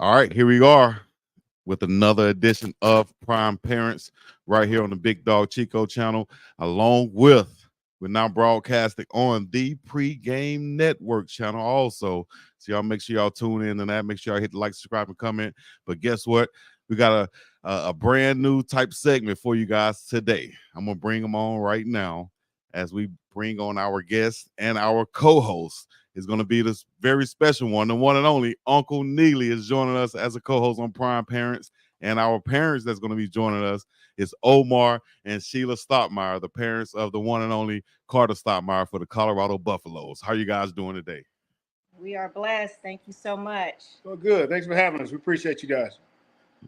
All right, here we are with another edition of Prime Parents right here on the Big Dog Chico channel, along with we're now broadcasting on the Pregame Network channel also. So y'all make sure y'all tune in and that. Make sure y'all hit the like, subscribe, and comment. But guess what? We got a brand new type segment for you guys today. I'm gonna bring them on right now as we bring on our guests and our co-host. Is going to be this very special one, the one and only Uncle Neely is joining us as a co-host on Prime Parents, and our parents that's going to be joining us is Omar and Sheila Stoutmire, the parents of the one and only Carter Stoutmire for the Colorado Buffaloes. How are you guys doing today? We are blessed. Thank you so much. Well, good. Thanks for having us. We appreciate you guys.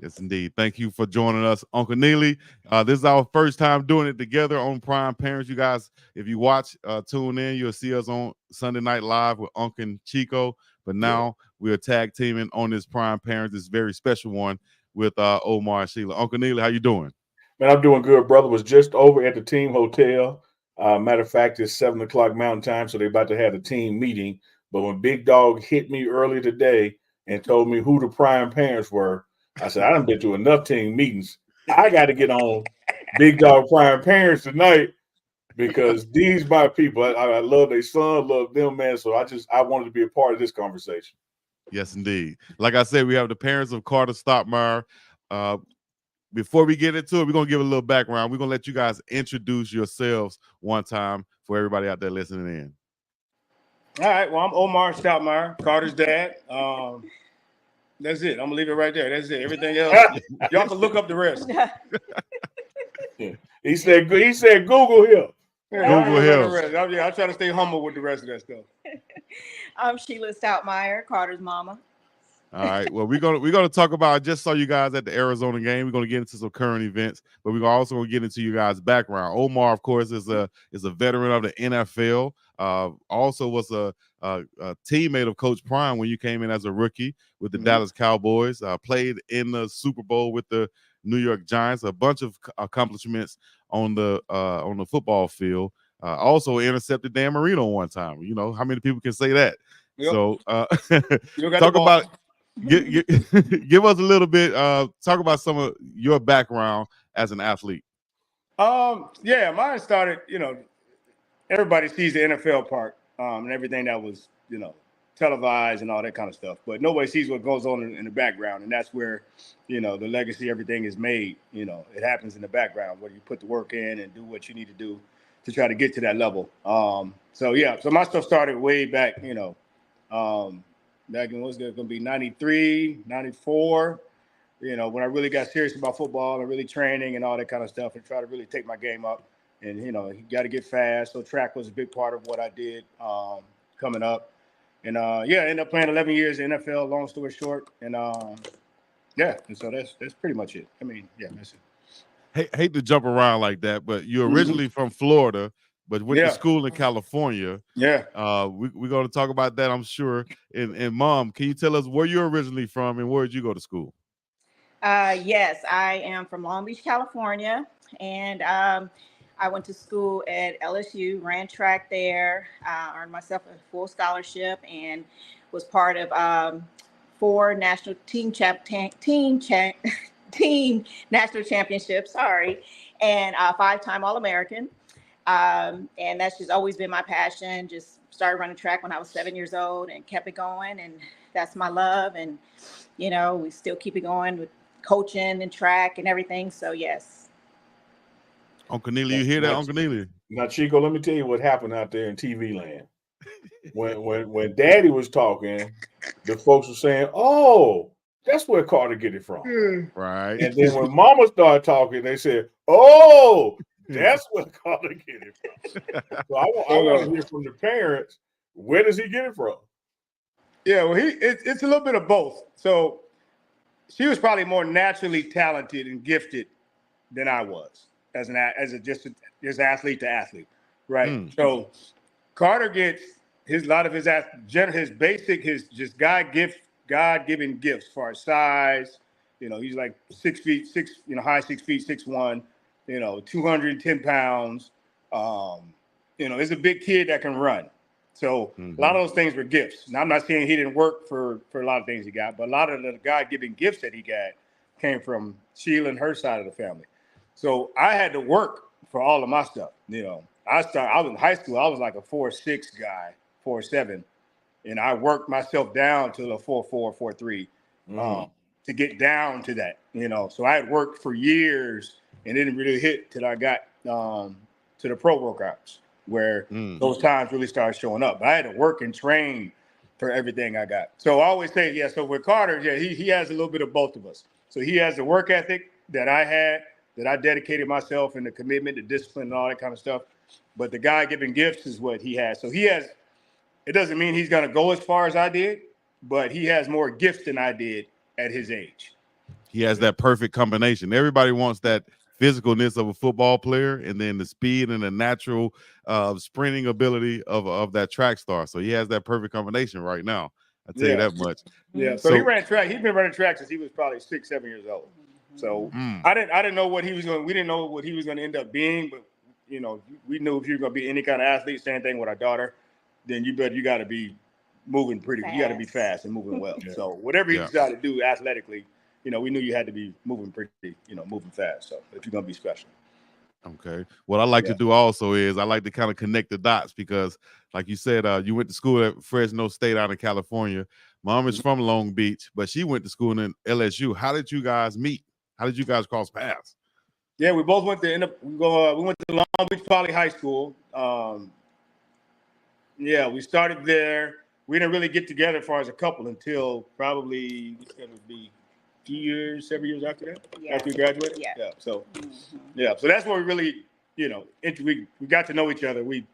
Yes, indeed. Thank you for joining us, Uncle Neely. This is our first time doing it together on Prime Parents. You guys, if you watch, tune in, you'll see us on Sunday Night Live with Uncle and Chico. But now we are tag teaming on this Prime Parents, this very special one with Omar and Sheila. Uncle Neely, how you doing? Man, I'm doing good, brother. Was just over at the team hotel. Matter of fact, it's 7 o'clock Mountain Time, so they're about to have a team meeting. But when Big Dog hit me early today and told me who the Prime Parents were, I said, I done been to enough team meetings. I got to get on Big Dog Prime Parents tonight because these my people. I love their son, love them, man. So I wanted to be a part of this conversation. Yes, indeed. Like I said, we have the parents of Carter Stoutmire. Before we get into it, we're going to give a little background. We're going to let you guys introduce yourselves one time for everybody out there listening in. All right. Well, I'm Omar Stoutmire, Carter's dad. That's it. I'm gonna leave it right there. That's it. Everything else, y'all can look up the rest. He said Google here. Yeah, Google here. I try to stay humble with the rest of that stuff. I'm Sheila Stoutmire, Carter's mama. All right. Well, we're gonna talk about. I just saw you guys at the Arizona game. We're gonna get into some current events, but we're also gonna get into you guys' background. Omar, of course, is a veteran of the NFL. Also was a teammate of Coach Prime when you came in as a rookie with the Dallas Cowboys. Played in the Super Bowl with the New York Giants. A bunch of accomplishments on the football field. Also intercepted Dan Marino one time. You know how many people can say that? Yep. So talk about. Give us a little bit. Talk about some of your background as an athlete. Yeah, mine started. Everybody sees the NFL part and everything that was televised and all that kind of stuff, but nobody sees what goes on in the background, and that's where the legacy, everything is made. It happens in the background where you put the work in and do what you need to do to try to get to that level. So my stuff started way back. Back in what's going to be 93, 94, when I really got serious about football and really training and all that kind of stuff and try to really take my game up. And, you got to get fast. So track was a big part of what I did coming up. And, I ended up playing 11 years in NFL, long story short. And, and so that's pretty much it. I mean, that's it. Hate to jump around like that, but you're originally from Florida. But went to school in California. Yeah. We're going to talk about that, I'm sure. And Mom, can you tell us where you're originally from and where did you go to school? Yes, I am from Long Beach, California. And I went to school at LSU, ran track there, earned myself a full scholarship, and was part of 4 national team national championships, and 5-time All-American. And that's just always been my passion. Just started running track when I was 7 years old and kept it going. And that's my love. And, we still keep it going with coaching and track and everything. So, yes. Uncle Neely, you hear that, Uncle Neely? Now, Chico, let me tell you what happened out there in TV land. When Daddy was talking, the folks were saying, "Oh, that's where Carter get it from." Right. And then when Mama started talking, they said, "Oh, that's where Carter get it from." So I want to hear from the parents. Where does he get it from? Yeah, well, it's a little bit of both. So she was probably more naturally talented and gifted than I was as athlete to athlete, right? So Carter gets his basic God-given gifts for his size. He's like 6 feet 6, high 6 feet 6'1", 210 pounds. He's a big kid that can run. So a lot of those things were gifts. Now, I'm not saying he didn't work for a lot of things he got, but a lot of the God-given gifts that he got came from Sheila and her side of the family. So I had to work for all of my stuff. I was in high school. I was like a 4'6" guy, 4'7", and I worked myself down to a 4'4", 4'3", to get down to that. So I had worked for years and it didn't really hit till I got to the pro workouts, where those times really started showing up. But I had to work and train for everything I got. So I always say, so with Carter, he has a little bit of both of us. So he has the work ethic that I had, that I dedicated myself, and the commitment, the discipline, and all that kind of stuff. But the God-given gifts is what he has. So it doesn't mean he's going to go as far as I did, but he has more gifts than I did at his age. He has that perfect combination. Everybody wants that physicalness of a football player, and then the speed and the natural sprinting ability of that track star. So he has that perfect combination right now. I tell you that much. Yeah. So he ran track. He's been running track since he was probably 6, 7 years old. So I didn't know what he was going. We didn't know what he was going to end up being, but we knew if you're going to be any kind of athlete, same thing with our daughter, then you got to be moving pretty. You got to be fast and moving well. So whatever you decided to do athletically, we knew you had to be moving pretty, moving fast. So if you're going to be special. Okay. What I like to do also is I like to kind of connect the dots, because like you said, you went to school at Fresno State out in California. Mom is from Long Beach, but she went to school in LSU. How did you guys meet? How did you guys cross paths? Yeah, we both went to we went to Long Beach Poly High School. We started there. We didn't really get together as far as a couple until probably it would be 7 years after that, after we graduated. Yeah. So, so that's where we really, we got to know each other. We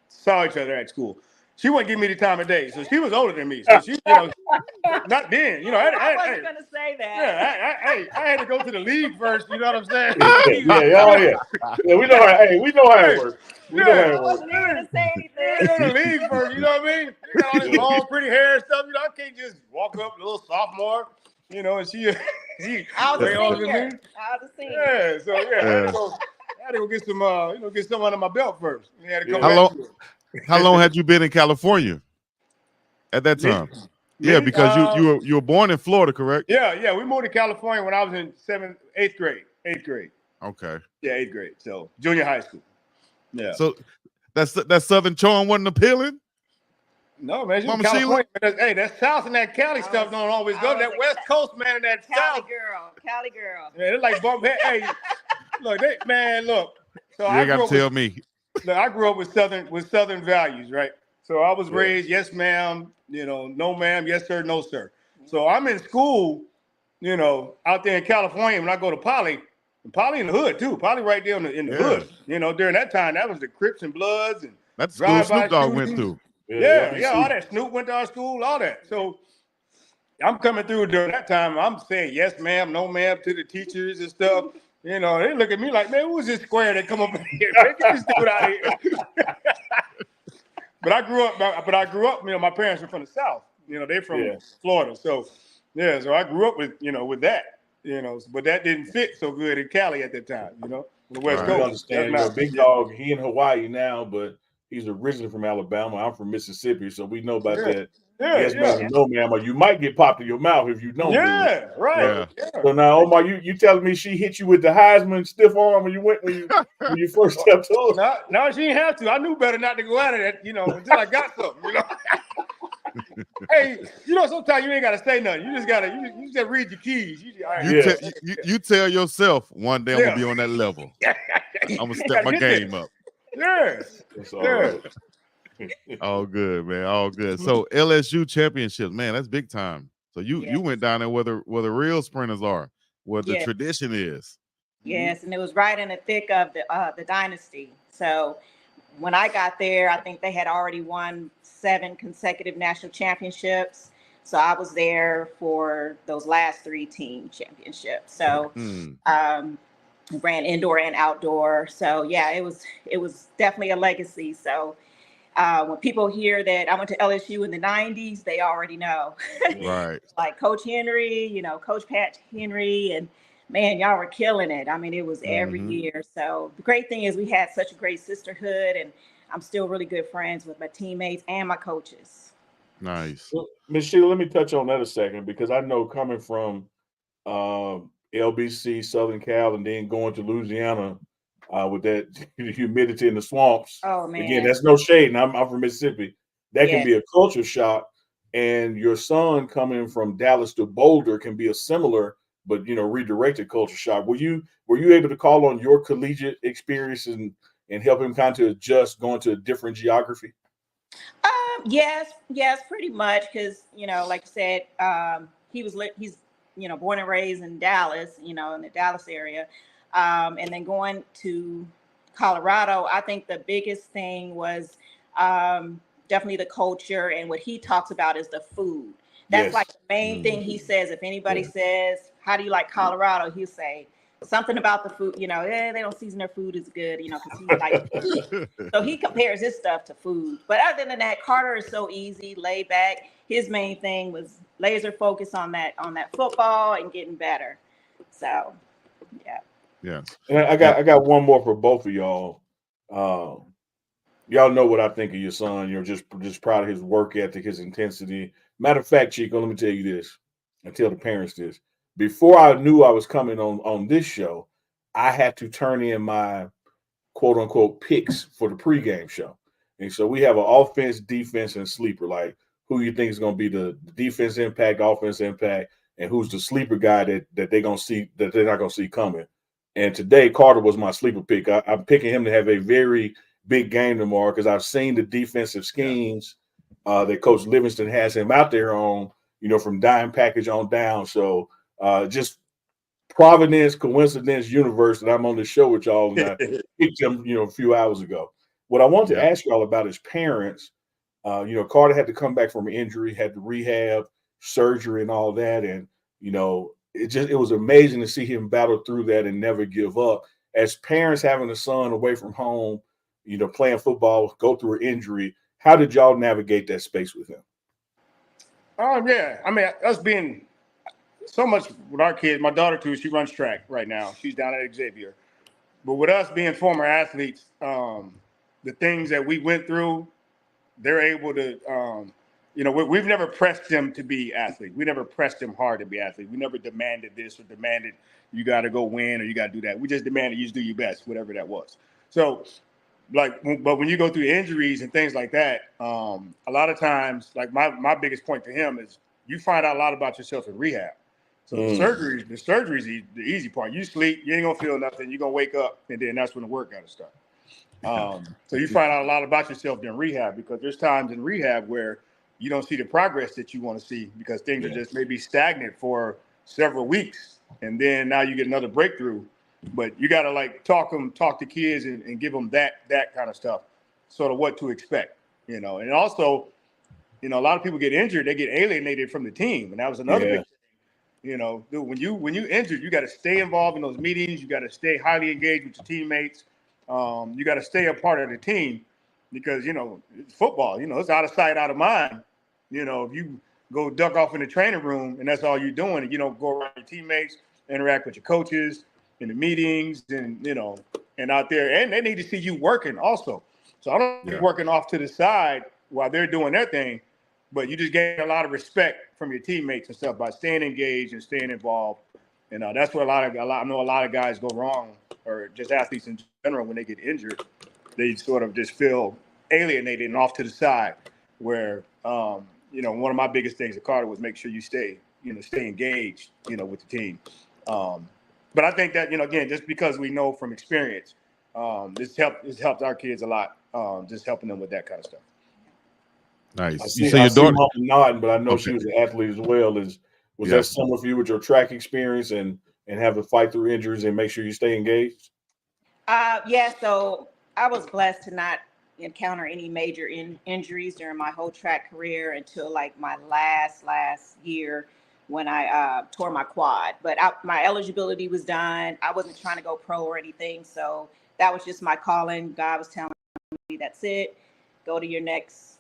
saw each other at school. She wouldn't give me the time of day, so she was older than me. So she, not then. I wasn't gonna say that. Yeah, I had to go to the league first. You know what I'm saying? Yeah, we know how. Hey, we know how it works. We know how it I wasn't even gonna say anything. Go to the league first. You know what I mean? You got all this long, pretty hair and stuff. I can't just walk up, a little sophomore. And she I was a senior. Yeah, so I had to go get some, get some under my belt first. Had to come How long had you been in California at that time? Yeah, because you were born in Florida, correct? Yeah. We moved to California when I was in 8th grade. Okay. Yeah, 8th grade. So junior high school. Yeah. So that Southern charm wasn't appealing? No, man. She's California. Hey, that South and that Cali stuff don't always go. That West Coast, man, and that South. Cali girl. Yeah, they're like bump. Hey, look. So you ain't got to tell me. Look, I grew up with Southern values, right? So I was raised, yes, ma'am, no, ma'am, yes, sir, no, sir. So I'm in school, out there in California when I go to Poly in the hood too. Poly right there in the hood. During that time, that was the Crips and Bloods and that's school Snoop Dogg went through. Yeah, all that. Snoop went to our school, all that. So I'm coming through during that time. I'm saying yes, ma'am, no, ma'am to the teachers and stuff. They look at me like, man, who's this square that come up here? Get this dude out of here. But I grew up, my parents are from the South. They're from Florida. So I grew up with that, but that didn't fit so good in Cali at that time, the West Coast. You understand, Big Dog, he in Hawaii now, but he's originally from Alabama. I'm from Mississippi, so we know about that. Yes, ma'am, no, ma'am. Or you might get popped in your mouth if you don't. Yeah, right. Yeah. So now, Omar, you telling me she hit you with the Heisman stiff arm when you first stepped on? No, she didn't have to. I knew better not to go at it, until I got something. Hey, sometimes you ain't gotta say nothing. You just gotta read your keys. You tell yourself one day I'm gonna be on that level. I'm gonna step my game up. Yes. All good, man. All good. So LSU championships, man, that's big time. So you went down there where the real sprinters are, where the tradition is. Yes, and it was right in the thick of the dynasty. So when I got there, I think they had already won 7 consecutive national championships. So I was there for those last 3 team championships. So ran indoor and outdoor. So yeah, it was definitely a legacy. So when people hear that I went to LSU in the 90s, they already know. Right. Like Coach Henry, Coach Pat Henry, and man, y'all were killing it. I mean, it was every year. So the great thing is we had such a great sisterhood, and I'm still really good friends with my teammates and my coaches. Nice. Well, Ms. Sheila, let me touch on that a second, because I know coming from LBC, Southern Cal, and then going to Louisiana with that humidity in the swamps. Oh Again, man. that's no shade, and I'm from Mississippi. That can Yeah. be a culture shock. And your son coming from Dallas to Boulder can be a similar, but redirected culture shock. Were you able to call on your collegiate experience and help him kind of adjust going to a different geography? Yes, pretty much. Because like I said, he's born and raised in Dallas, in the Dallas area, and then going to Colorado. I think the biggest thing was definitely the culture, and what he talks about is the food. That's Yes. like the main thing he says. If anybody Yeah. says, "How do you like Colorado?" He'll say something about the food. They don't season their food as good, because he likes to eat. So he compares his stuff to food. But other than that, Carter is so easy, laid back. His main thing was laser focus on that football and getting better. So, yeah. Yes. And I got one more for both of y'all. Y'all know what I think of your son. You're just proud of his work ethic, his intensity. Matter of fact, Chico, let me tell you this. I tell the parents this. Before I knew I was coming on this show, I had to turn in my quote unquote picks for the pregame show. And so we have an offense, defense, and sleeper. Like, who you think is going to be the defense impact, offense impact, and who's the sleeper guy that they're going to see, that they're not going to see coming. And today, Carter was my sleeper pick. I'm picking him to have a very big game tomorrow, because I've seen the defensive schemes that Coach Livingston has him out there on, from dime package on down. So just Providence, coincidence, universe that I'm on the show with y'all, and I picked him, a few hours ago. What I want to ask y'all about is parents. Carter had to come back from an injury, had to rehab, surgery, and all that, and it was amazing to see him battle through that and never give up. As parents having a son away from home, playing football, go through an injury, how did y'all navigate that space with him? Yeah. I mean, us being so much with our kids, my daughter too, she runs track right now. She's down at Xavier. But with us being former athletes, the things that we went through, they're able to, we've never pressed them to be athletes. We never pressed them hard to be athletes. We never demanded this or demanded you got to go win or you got to do that. We just demanded you just do your best, whatever that was. So, but when you go through injuries and things like that, a lot of times, like my biggest point to him is you find out a lot about yourself in rehab. So the surgery is the easy part. You sleep, you ain't gonna feel nothing. You're gonna wake up, and then that's when the work got to start. So you find out a lot about yourself in rehab, because there's times in rehab where you don't see the progress that you want to see, because things are just maybe stagnant for several weeks, and then now you get another breakthrough. But you got to talk to kids and give them that kind of stuff, sort of what to expect, And also, a lot of people get injured, they get alienated from the team, and that was another big thing. When you injured, you got to stay involved in those meetings. You got to stay highly engaged with your teammates. You got to stay a part of the team, because it's football. It's out of sight, out of mind. If you go duck off in the training room and that's all you're doing, and you don't go around your teammates, interact with your coaches in the meetings, and out there, and they need to see you working also. So I don't be working off to the side while they're doing their thing, but you just gain a lot of respect from your teammates and stuff by staying engaged and staying involved. And that's where I know a lot of guys go wrong, or just athletes in general, when they get injured, they sort of just feel alienated and off to the side. Where one of my biggest things at Carter was make sure you stay engaged, with the team. But I think that again, just because we know from experience, this helped our kids a lot. Just helping them with that kind of stuff. Nice. You see your daughter nodding, but I know she was an athlete as well. Was that similar for you with your track experience and have to fight through injuries and make sure you stay engaged? Yeah. So I was blessed to not encounter any major injuries during my whole track career until my last year, when I tore my quad. But my eligibility was done. I wasn't trying to go pro or anything. So that was just my calling. God was telling me, that's it. Go to your next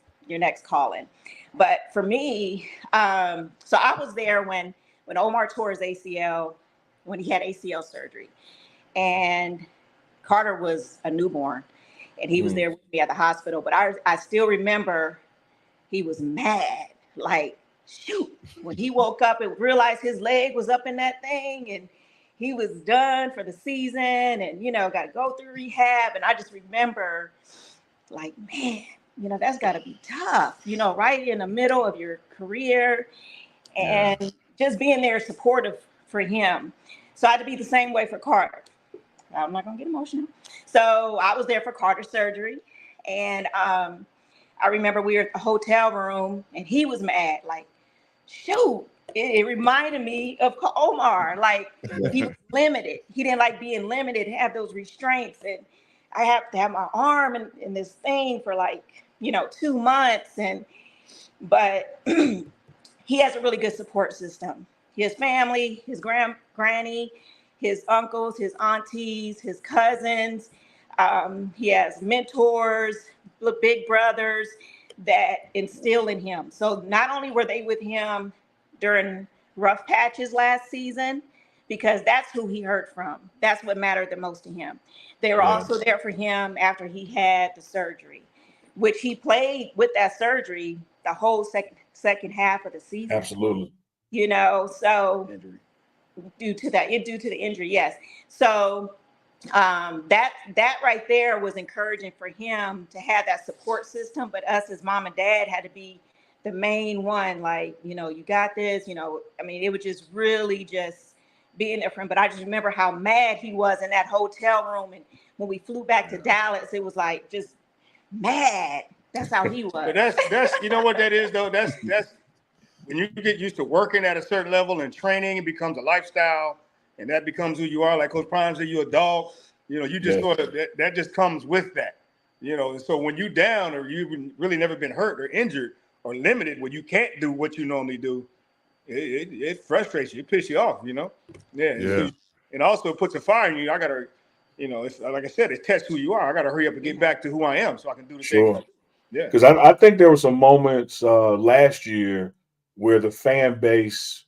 calling. But for me, so I was there when Omar tore his ACL, when he had ACL surgery. And Carter was a newborn. and he was there with me at the hospital. But I still remember he was mad, like, shoot, when he woke up and realized his leg was up in that thing and he was done for the season and, you know, got to go through rehab. And I just remember, like, man, you know, that's got to be tough, you know, right in the middle of your career, and just being there supportive for him. So I had to be the same way for Carter. I'm not going to get emotional. So I was there for Carter's surgery. And I remember we were at the hotel room and he was mad, like, shoot, it reminded me of Omar. Like, he was limited. He didn't like being limited, have those restraints. And I have to have my arm in this thing for like, you know, 2 months. But he has a really good support system. His family, his granny, his uncles, his aunties, his cousins. He has mentors, big brothers that instill in him. So not only were they with him during rough patches last season, because that's who he heard from. That's what mattered the most to him. They were also there for him after he had the surgery, which he played with that surgery the whole second half of the season. Absolutely. You know, so due to the injury, yes. So that right there was encouraging for him to have that support system. But us as mom and dad had to be the main one, like, you know, you got this, you know. I mean, it was just really just being there for him. But I just remember how mad he was in that hotel room. And when we flew back to Dallas, it was like just mad. That's how he was. But that's you know what that is though? That's when you get used to working at a certain level and training, it becomes a lifestyle, and that becomes who you are. Like Coach Prime said, you're a dog. You know, you just sort of that just comes with that. You know, and so when you down or you've really never been hurt or injured or limited, when you can't do what you normally do, it frustrates you, it pisses you off. You know, So, and also it puts a fire in you. I gotta, you know, it's like I said, it tests who you are. I gotta hurry up and get back to who I am so I can do the thing. Yeah, because I think there were some moments last year where the fan base,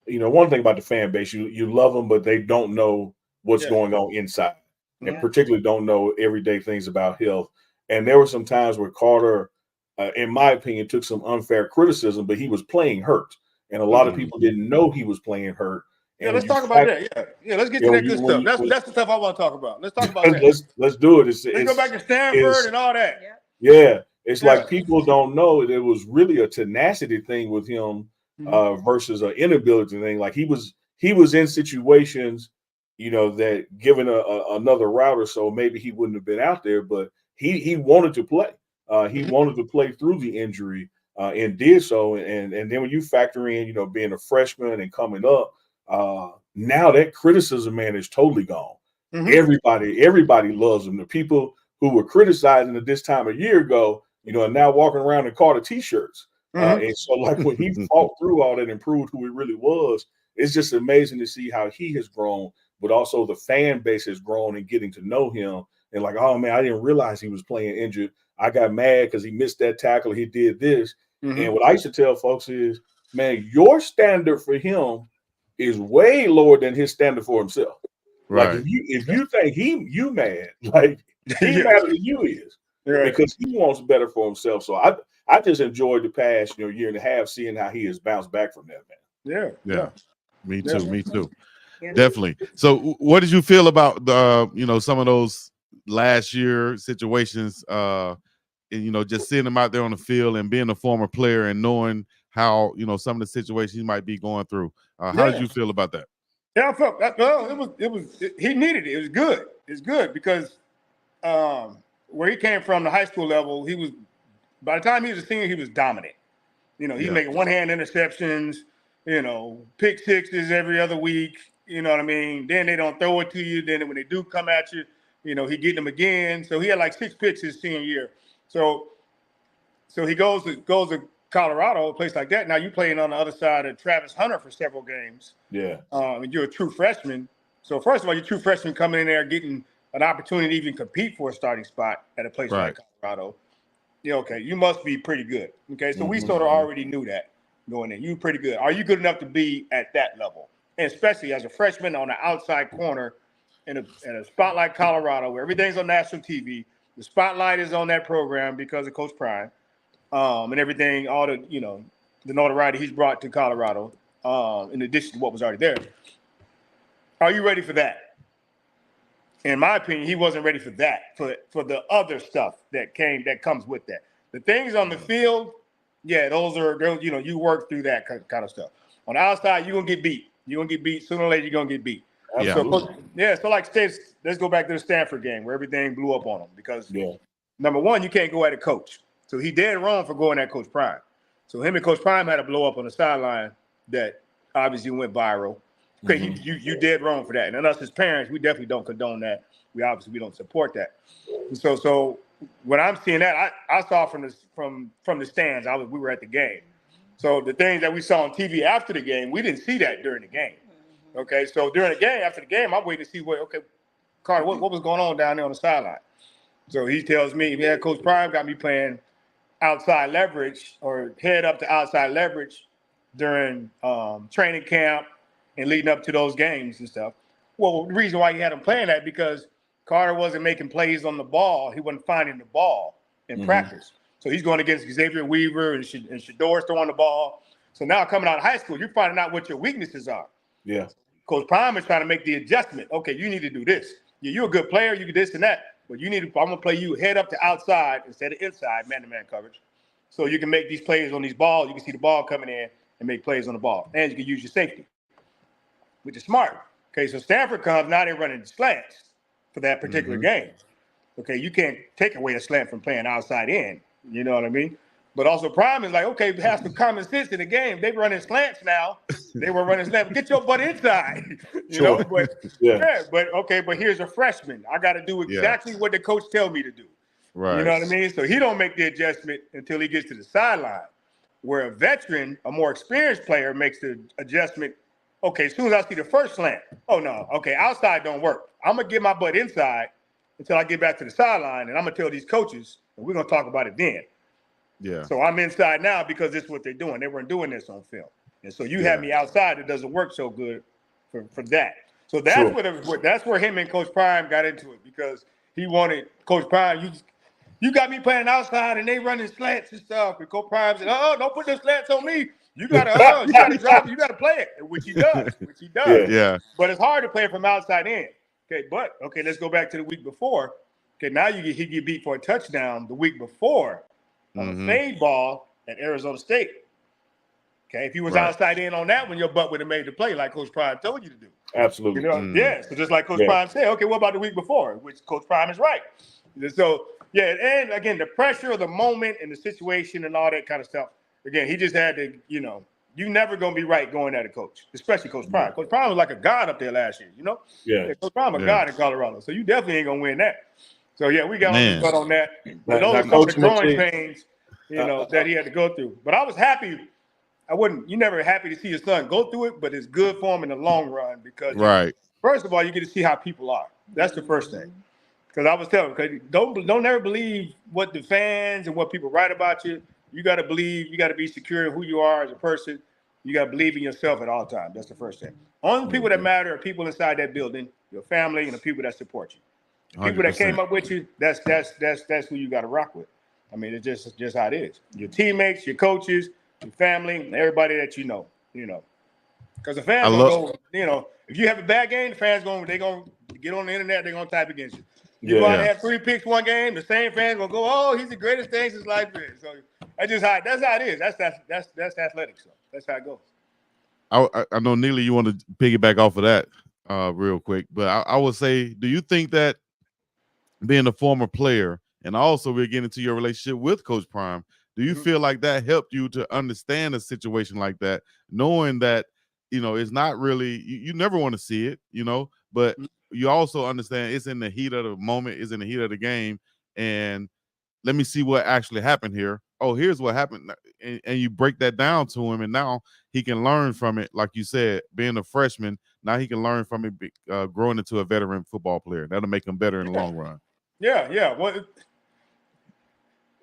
you know, one thing about the fan base, you love them, but they don't know what's going on inside, and particularly don't know everyday things about health. And there were some times where Carter, in my opinion, took some unfair criticism, but he was playing hurt, and a lot of people didn't know he was playing hurt. And let's talk about that. Yeah, let's get to that good stuff. That's the stuff I want to talk about. Let's talk about that. Let's do it. Let's go back to Stanford and all that. Yeah, it's like people don't know it was really a tenacity thing with him versus an inability thing. Like he was in situations, you know, that given another route or so, maybe he wouldn't have been out there, but he wanted to play. He wanted to play through the injury and did so. And then when you factor in, you know, being a freshman and coming up, now that criticism, man, is totally gone. Everybody loves him. The people who were criticizing at this time a year ago, you know, are now walking around in Carter t-shirts. And so like when he fought through all that and proved who he really was, it's just amazing to see how he has grown, but also the fan base has grown and getting to know him. And like, oh man, I didn't realize he was playing injured. I got mad because he missed that tackle. He did this. And what I used to tell folks is, man, your standard for him is way lower than his standard for himself. Right. Like if you think you mad, like he madder than you is, because he wants better for himself. So I just enjoyed the past, you know, year and a half, seeing how he has bounced back from that, man. Yeah. Me too. Definitely. So what did you feel about the, you know, some of those last year situations, and, you know, just seeing him out there on the field and being a former player and knowing how, you know, some of the situations he might be going through. How did you feel about that? Yeah, I felt that. Well, he needed it. It was good. It's good because where he came from, the high school level, he was, by the time he was a senior, he was dominant. You know, he's making one-hand interceptions, you know, pick sixes every other week. You know what I mean? Then they don't throw it to you. Then when they do come at you, you know, he getting them again. So he had like 6 picks his senior year. So he goes to Colorado, a place like that. Now you playing on the other side of Travis Hunter for several games. Yeah. And you're a true freshman. So first of all, you're a true freshman coming in there getting an opportunity to even compete for a starting spot at a place like Colorado. Yeah, okay, you must be pretty good. Okay, so we sort of already knew that going in. You're pretty good. Are you good enough to be at that level? And especially as a freshman on the outside corner in a spot like Colorado where everything's on national TV, The spotlight is on that program because of Coach Prime, and everything, all the the notoriety he's brought to Colorado, in addition to what was already there. Are you ready for that? In my opinion, he wasn't ready for that, for the other stuff that comes with that. The things on the field, yeah, those you work through that kind of stuff. On the outside, you're gonna get beat. You're gonna get beat sooner or later. You're gonna get beat. Yeah. So like let's go back to the Stanford game where everything blew up on him because number one, you can't go at a coach. So he dead wrong for going at Coach Prime. So him and Coach Prime had a blow up on the sideline that obviously went viral. Okay, you dead wrong for that. And us as parents, we definitely don't condone that. We don't support that. So when I'm seeing that, I saw from the stands. We were at the game. So the things that we saw on TV after the game, we didn't see that during the game. Okay, so during the game, after the game, I'm waiting to see Carter, what was going on down there on the sideline. So he tells me, yeah, Coach Prime got me playing outside leverage or head up to outside leverage during training camp and leading up to those games and stuff. Well, the reason why he had him playing that because Carter wasn't making plays on the ball. He wasn't finding the ball in practice. So he's going against Xavier Weaver and Shador's throwing the ball. So now coming out of high school, you're finding out what your weaknesses are. Yeah. Coach Prime is trying to make the adjustment. Okay, you need to do this. Yeah, you're a good player. You can this and that. But I'm going to play you head up to outside instead of inside, man-to-man coverage. So you can make these plays on these balls. You can see the ball coming in and make plays on the ball. And you can use your safety, which is smart. Okay, so Stanford comes, now they're running slants for that particular game. Okay, you can't take away a slant from playing outside in. You know what I mean? But also Prime is like, okay, have some common sense in the game. They're running slants now. They were running slants. Get your butt inside. You know, but but here's a freshman. I got to do exactly what the coach tell me to do. Right. You know what I mean? So he don't make the adjustment until he gets to the sideline. Where a veteran, a more experienced player makes the adjustment. Okay, as soon as I see the first slant, oh no, okay, outside don't work. I'm gonna get my butt inside until I get back to the sideline, and I'm gonna tell these coaches, and we're gonna talk about it then. Yeah. So I'm inside now because this is what they're doing. They weren't doing this on film, and so you have me outside. It doesn't work so good for that. So that's that's where him and Coach Prime got into it because he wanted Coach Prime. You got me playing outside, and they running slants and stuff. And Coach Prime said, "Oh, don't put the slants on me. You gotta drop. You gotta play it," which he does. Yeah. But it's hard to play from outside in. Okay, let's go back to the week before. Okay, now he get beat for a touchdown the week before on a fade ball at Arizona State. Okay, if he was outside in on that one, your butt would have made the play like Coach Prime told you to do. Absolutely. You know, So just like Coach Prime said, okay, what about the week before? Which Coach Prime is right. So and again, the pressure of the moment and the situation and all that kind of stuff. Again, he just had to, you never gonna be right going at a coach, especially Coach Prime. Coach Prime was like a god up there last year, Coach Prime a god in Colorado, so you definitely ain't gonna win that. So we got on the butt on that. But those are some of the growing pains, that he had to go through. But I was happy. You're never happy to see your son go through it, but it's good for him in the long run because first of all, you get to see how people are. That's the first thing. Because I was telling him, don't ever believe what the fans and what people write about you. You got to believe, you got to be secure in who you are as a person. You got to believe in yourself at all times. That's the first thing. Only people that matter are people inside that building, your family, and the people that support you. The people that came up with you, that's who you got to rock with. I mean, it's just how it is. Your teammates, your coaches, your family, everybody that you know. Because the fans gonna go, if you have a bad game, the fans they're gonna get on the internet, they're gonna type against you. You go out and have 3 picks one game, the same fans gonna go, oh, he's the greatest thing since life is. So that's how it is. That's athletics. So that's how it goes. I know, Neely, you want to piggyback off of that real quick, but I would say, do you think that being a former player and also we're getting into your relationship with Coach Prime, do you feel like that helped you to understand a situation like that, knowing that, it's not really, you never want to see it, but you also understand it's in the heat of the moment, it's in the heat of the game, and let me see what actually happened here. Oh, here's what happened. And you break that down to him, and now he can learn from it. Like you said, being a freshman, now he can learn from it, growing into a veteran football player. That'll make him better in the long run. Yeah. Well,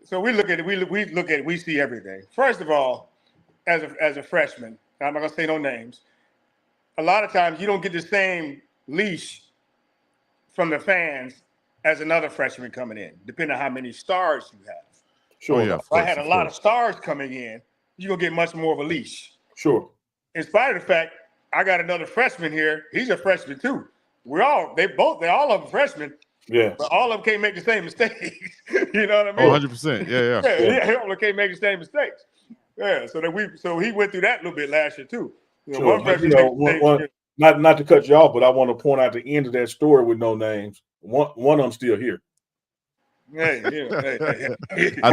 so we look at it, we see everything. First of all, as a freshman, I'm not going to say no names, a lot of times you don't get the same leash from the fans as another freshman coming in, depending on how many stars you have. Sure. Oh, yeah, If I had a lot of stars coming in, you're going to get much more of a leash. Sure. In spite of the fact, I got another freshman here. He's a freshman too. They're all of them freshmen. Yeah. But all of them can't make the same mistakes. You know what I Oh, mean? 100%. Yeah. Yeah, all of them can't make the same mistakes. Yeah, so he went through that a little bit last year too. Sure. One freshman not to cut you off, but I want to point out the end of that story with no names. One of them still here. Hey. I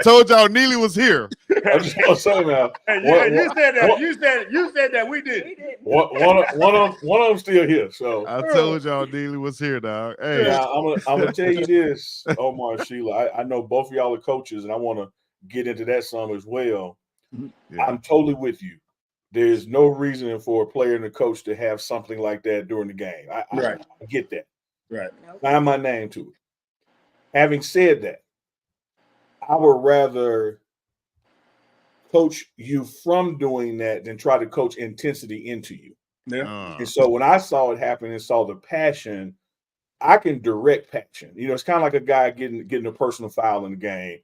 told y'all Neely was here. I just want to say now. You said that we did. One of them still here. So I told y'all Neely was here, dog. Hey, now I'm gonna tell you this, Omar, Sheila. I know both of y'all are coaches, and I want to get into that some as well. Yeah. I'm totally with you. There's no reason for a player and a coach to have something like that during the game. I get that. Right. Find my name to it. Having said that, I would rather coach you from doing that than try to coach intensity into you. Yeah. And so when I saw it happen and saw the passion, I can direct passion. It's kind of like a guy getting a personal foul in the game,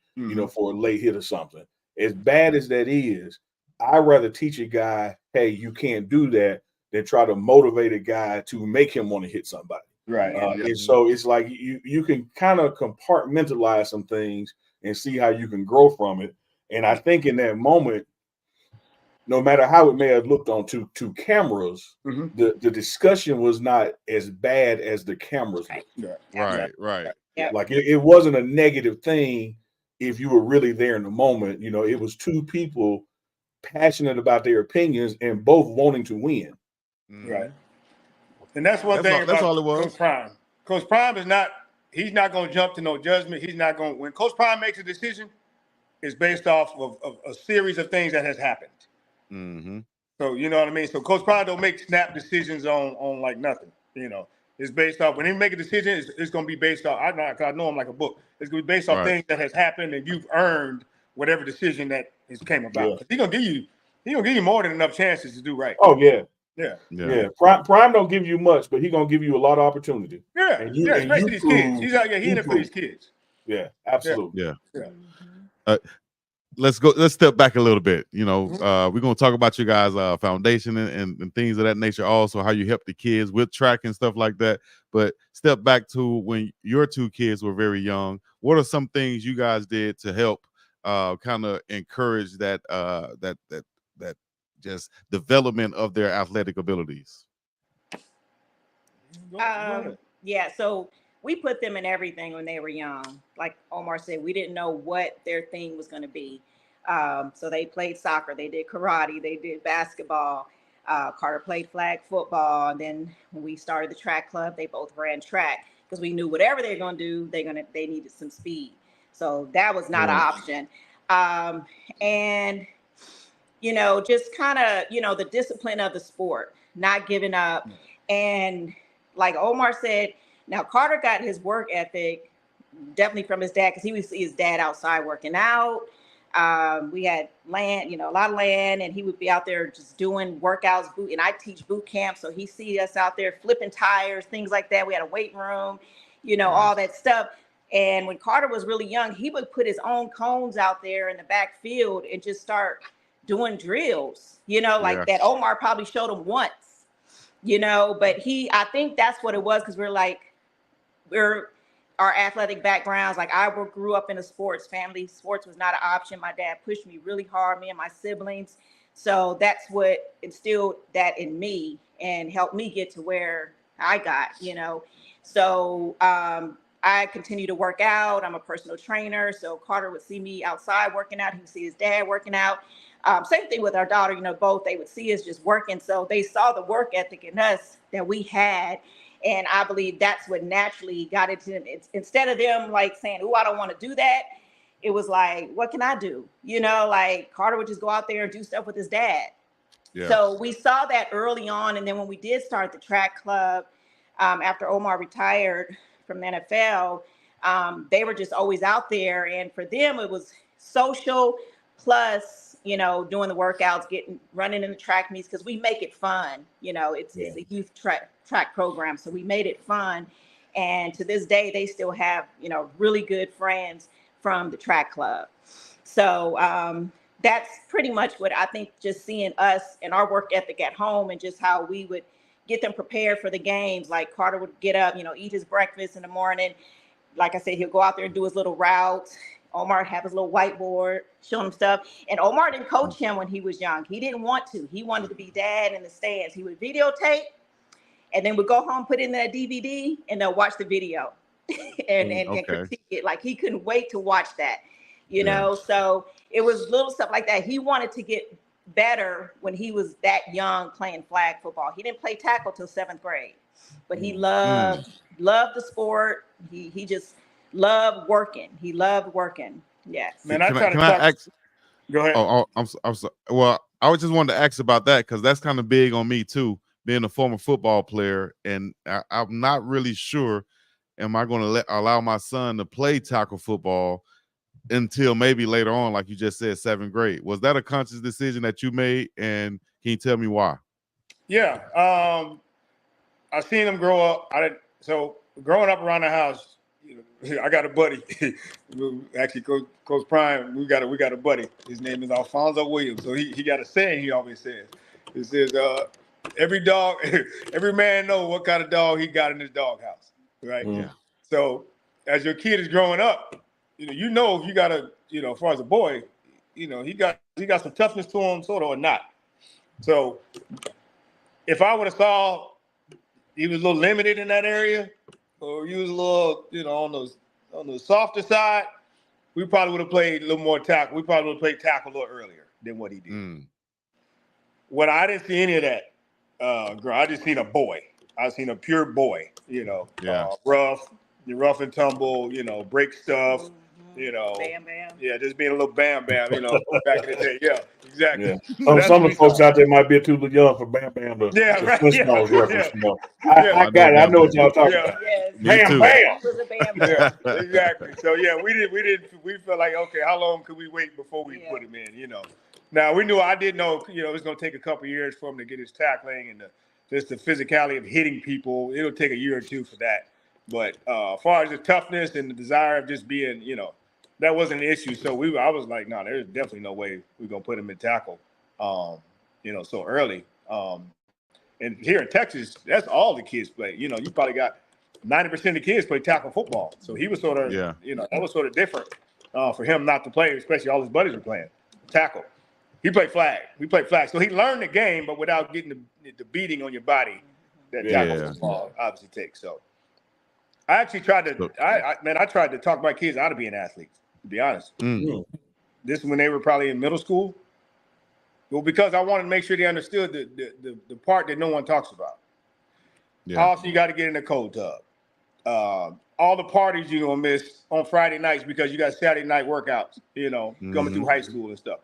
for a late hit or something. As bad as that is, I'd rather teach a guy, hey, you can't do that, than try to motivate a guy to make him want to hit somebody. Right. And so it's like you can kind of compartmentalize some things and see how you can grow from it. And I think in that moment, no matter how it may have looked on two cameras, the discussion was not as bad as the cameras. Right. Yeah. Like it wasn't a negative thing if you were really there in the moment. It was two people passionate about their opinions and both wanting to win. Right. And that's one thing about all it was. Coach Prime. Coach Prime he's not going to jump to no judgment. He's not going, when Coach Prime makes a decision, it's based off of a series of things that has happened. Mm-hmm. So, you know what I mean? So Coach Prime don't make snap decisions on like nothing, It's based off, when he make a decision, it's going to be based off, I know him like a book. It's going to be based off things that has happened and you've earned whatever decision that came about. Yeah. He's going to give you more than enough chances to do right. Oh, yeah. Yeah. Prime don't give you much, but he's gonna give you a lot of opportunity. Yeah, especially these kids. He's out here, he in it for these kids. Yeah, absolutely. Yeah. Let's step back a little bit. We're gonna talk about your guys' foundation and things of that nature, also how you help the kids with track and stuff like that. But step back to when your two kids were very young. What are some things you guys did to help kind of encourage that just development of their athletic abilities? So we put them in everything when they were young. Like Omar said, we didn't know what their thing was going to be. So they played soccer, they did karate, they did basketball. Carter played flag football. And then when we started the track club, they both ran track because we knew whatever they're going to do, they needed some speed. So that was not an option. And just kind of, the discipline of the sport, not giving up. And like Omar said, now Carter got his work ethic definitely from his dad because he would see his dad outside working out. We had land, a lot of land, and he would be out there just doing workouts. And I teach boot camp, so he see us out there flipping tires, things like that. We had a weight room, all that stuff. And when Carter was really young, he would put his own cones out there in the backfield and just start doing drills, that Omar probably showed him once, but I think that's what it was. Cause our athletic backgrounds. Like I grew up in a sports family. Sports was not an option. My dad pushed me really hard, me and my siblings. So that's what instilled that in me and helped me get to where I got, So I continue to work out. I'm a personal trainer. So Carter would see me outside working out. He would see his dad working out. Same thing with our daughter, both, they would see us just working. So they saw the work ethic in us that we had. And I believe that's what naturally got into them. Instead of them like saying, "Oh, I don't want to do that," it was like, "What can I do?" Like Carter would just go out there and do stuff with his dad. Yeah. So we saw that early on. And then when we did start the track club, after Omar retired from the NFL, they were just always out there. And for them, it was social plus, doing the workouts, running in the track meets, because we make it fun. It's a youth track program. So we made it fun. And to this day, they still have, really good friends from the track club. So that's pretty much what I think, just seeing us and our work ethic at home and just how we would get them prepared for the games. Like Carter would get up, eat his breakfast in the morning. Like I said, he'll go out there and do his little routes. Omar would have his little whiteboard, show him stuff. And Omar didn't coach him when he was young. He didn't want to. He wanted to be dad in the stands. He would videotape and then would go home, put in that DVD, and they'll watch the video and critique it. Like, he couldn't wait to watch that, So it was little stuff like that. He wanted to get better when he was that young playing flag football. He didn't play tackle till 7th grade, but he loved the sport. He just loved working. He loved working. Yes. Man, Can I ask? Go ahead. Oh, I'm sorry. Well, I was just wanted to ask about that because that's kind of big on me too, being a former football player, and I'm not really sure. Am I going to allow my son to play tackle football until maybe later on, like you just said, 7th grade? Was that a conscious decision that you made, and can you tell me why? Yeah, I seen him grow up. So growing up around the house, I got a buddy. Actually, Coach Prime, we got a buddy. His name is Alfonso Williams. So he got a saying he always says. He says, every man knows what kind of dog he got in his doghouse, right? Yeah. So as your kid is growing up, if you got as far as a boy, he got some toughness to him, sort of, or not. So if I would have saw he was a little limited in that area, or he was a little, on the softer side, we probably would have played a little more tackle. We probably would have played tackle a little earlier than what he did. When I didn't see any of that, I just seen a boy. I seen a pure boy, rough and tumble, break stuff, Bam, bam. Yeah, just being a little bam, bam, back in the day. Yeah, exactly. Yeah. So Some of the folks out there might be too young for Bam Bam to Flintstones reference. I got it. I know what y'all talking about. Yes. Bam Bam. He was a bam, bam. Yeah, exactly. So we felt like, okay, how long could we wait before we put him in, Now I did know, it was gonna take a couple of years for him to get his tackling and just the physicality of hitting people. It'll take a year or two for that. But as far as the toughness and the desire of just being, that wasn't an issue. So I was like, no, there's definitely no way we're gonna put him in tackle, so early. And here in Texas, that's all the kids play. You probably got 90% of the kids play tackle football. So he was sort of, that was sort of different for him not to play, especially all his buddies were playing tackle. He played flag. We played flag. So he learned the game, but without getting the beating on your body that tackle football obviously takes. So I actually tried to, I tried to talk my kids out of being athletes, to be honest. This is when they were probably in middle school. Well, because I wanted to make sure they understood the part that no one talks about. Yeah. How often you got to get in the cold tub. All the parties you're going to miss on Friday nights because you got Saturday night workouts, coming through high school and stuff.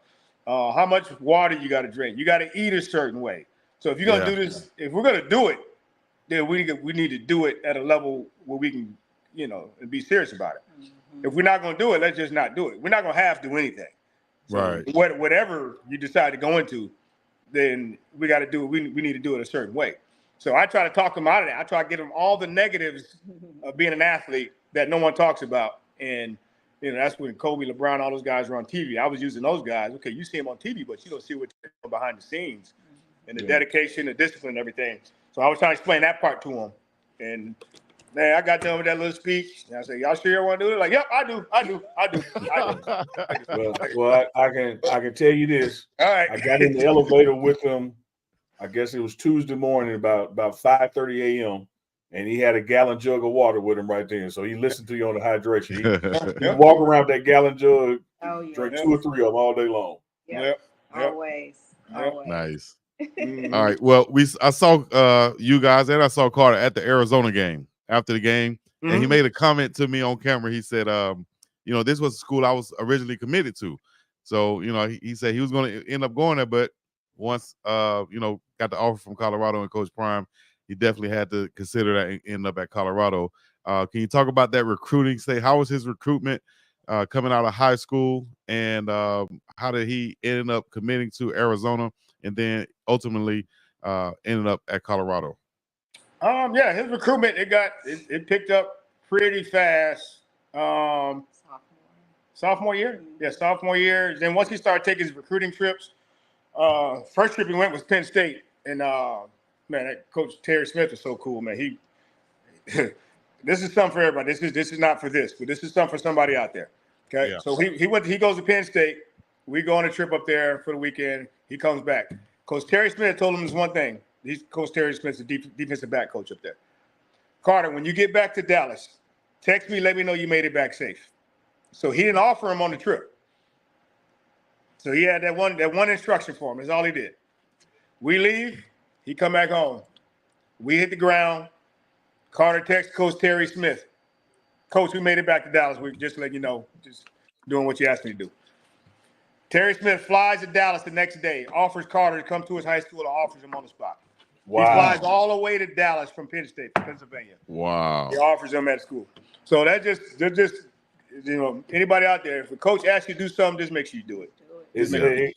How much water you got to drink. You got to eat a certain way. So if you're going to do this, if we're going to do it, then we need to do it at a level where we can, and be serious about it. If we're not going to do it, let's just not do it. We're not going to have to do anything. So right. Whatever you decide to go into, then we got to do it. We need to do it a certain way. So I try to talk them out of that. I try to get them all the negatives of being an athlete that no one talks about. And, that's when Kobe, LeBron, all those guys were on TV. I was using those guys. Okay, you see them on TV, but you don't see what they're doing behind the scenes and the dedication, the discipline, and everything. So I was trying to explain that part to them. And, man, I got done with that little speech. And I said, y'all sure you want to do it? Like, yep, I do. Well, I can tell you this. All right. I got in the elevator with him. I guess it was Tuesday morning, about 5:30 a.m. And he had a gallon jug of water with him right there. So he listened to you on the hydration. He walk around that gallon jug, drink 2 or 3 of them all day long. Yep. Always. Nice. All right. Well, I saw you guys and I saw Carter at the Arizona game after the game, and he made a comment to me on camera. He said, this was the school I was originally committed to. So, he said he was going to end up going there, but once, got the offer from Colorado and Coach Prime, he definitely had to consider that and end up at Colorado. Can you talk about that recruiting? Say, how was his recruitment coming out of high school, and how did he end up committing to Arizona and then ultimately ended up at Colorado? Yeah, his recruitment it picked up pretty fast. Sophomore year? Yeah, sophomore year. Then once he started taking his recruiting trips, first trip he went was Penn State. And man, that Coach Terry Smith is so cool, man. He this is something for everybody. This is not for this, but this is something for somebody out there. Okay. Yeah. So he goes to Penn State. We go on a trip up there for the weekend. He comes back. Coach Terry Smith told him this one thing. Coach Terry Smith's the defensive back coach up there. Carter, when you get back to Dallas, text me, let me know you made it back safe. So he didn't offer him on the trip. So he had that one instruction for him. That's all he did. We leave, he come back home. We hit the ground. Carter texts Coach Terry Smith. Coach, we made it back to Dallas. We just let you know, just doing what you asked me to do. Terry Smith flies to Dallas the next day, offers Carter to come to his high school and offers him on the spot. Wow. He flies all the way to Dallas from Penn State, Pennsylvania. Wow. He offers him at school. So they're just anybody out there, if a coach asks you to do something, just make sure you do it.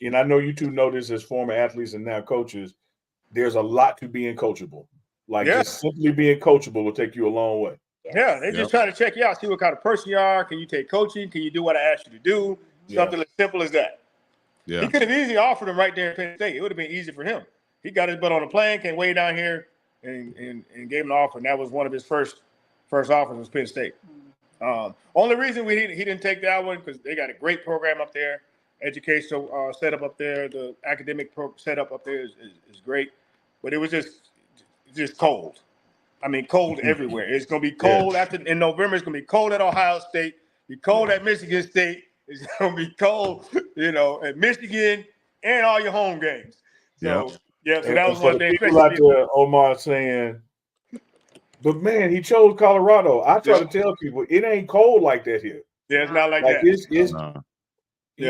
And I know you two know this as former athletes and now coaches. There's a lot to being coachable. Just simply being coachable will take you a long way. Yeah, they just try to check you out, see what kind of person you are. Can you take coaching? Can you do what I asked you to do? Something as simple as that. Yeah. He could have easily offered him right there in Penn State. It would have been easy for him. He got his butt on a plane, came way down here, and gave him an offer. And that was one of his first offers was Penn State. Only reason he didn't take that one because they got a great program up there, educational setup up there. The academic setup up there is great, but it was just cold. I mean, cold everywhere. It's going to be cold in November. It's going to be cold at Ohio State. Be cold at Michigan State. It's going to be cold, at Michigan and all your home games. So, so that was one thing. People out there, Omar, saying, but man, he chose Colorado. I try to tell people it ain't cold like that here. Yeah, it's not like that.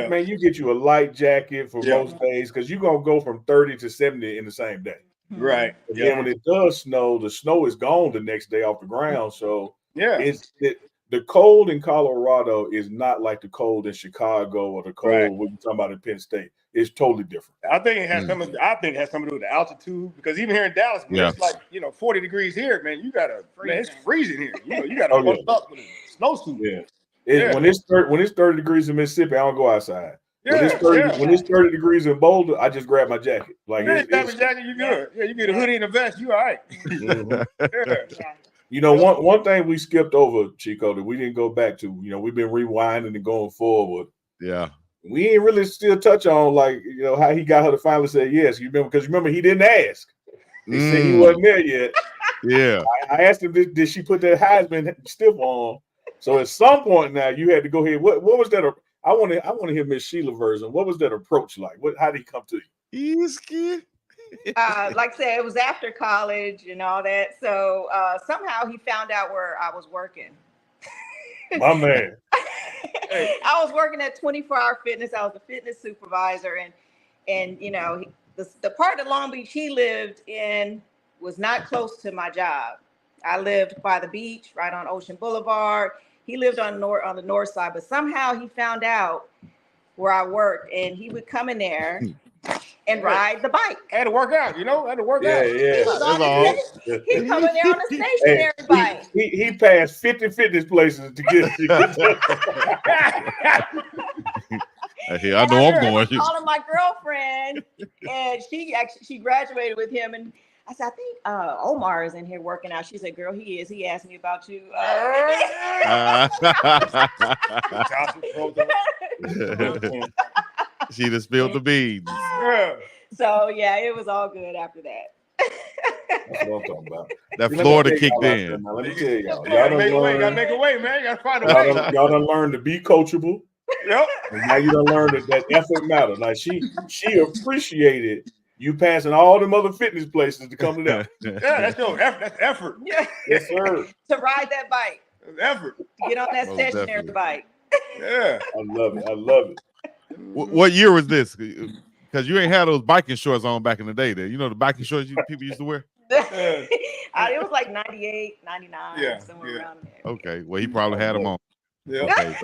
Man, you get you a light jacket for most days because you're going to go from 30 to 70 in the same day. Right. But then when it does snow, the snow is gone the next day off the ground. So the cold in Colorado is not like the cold in Chicago or the cold when you're talking about in Penn State. It's totally different. I think it has something to do with the altitude because even here in Dallas, it's like 40 degrees here, man. You gotta it's freezing here. You gotta post up with a snowsuit. When it's 30 degrees in Mississippi, I don't go outside. When it's 30 degrees in Boulder, I just grab my jacket. Like grab a jacket, you good. Yeah, you get a hoodie and a vest, you all right. One thing we skipped over, Chico, that we didn't go back to. We've been rewinding and going forward. Yeah. We ain't really still touch on how he got her to finally say yes. Because remember he didn't ask. He said he wasn't there yet. Yeah. I asked him, did she put that Heisman stiff on? So at some point now you had to go ahead. What was that? I want to hear Miss Sheila version. What was that approach like? How did he come to you? He's scared. Like I said, it was after college and all that. So somehow he found out where I was working. My man. I was working at 24-Hour Fitness. I was a fitness supervisor, and the part of Long Beach he lived in was not close to my job. I lived by the beach, right on Ocean Boulevard. He lived on the north side, but somehow he found out where I worked, and he would come in there and ride the bike. Had to work out, had to work out. He'd come in there on a stationary bike. He passed 50 fitness places to get Hey, I know I'm going. Calling my girlfriend, and she graduated with him, and I said, I think Omar is in here working out. She said, girl, he is. He asked me about you. She just spilled the beans. So, it was all good after that. That's what I'm talking about. That Florida kicked in. Let me tell y'all. Gotta make a way, man. You gotta find a way. Y'all done learned to be coachable. Yep. And now you done learned that effort matters. Like she appreciated you passing all them other fitness places to come to them. That's effort. Yeah. Yes, sir. To ride that bike. That's effort. To get on that stationary bike. Yeah. I love it. What year was this? Because you ain't had those biking shorts on back in the day there. The biking shorts people used to wear? It was like 98, 99, somewhere around there. Okay. Well, he probably had them on. Yeah.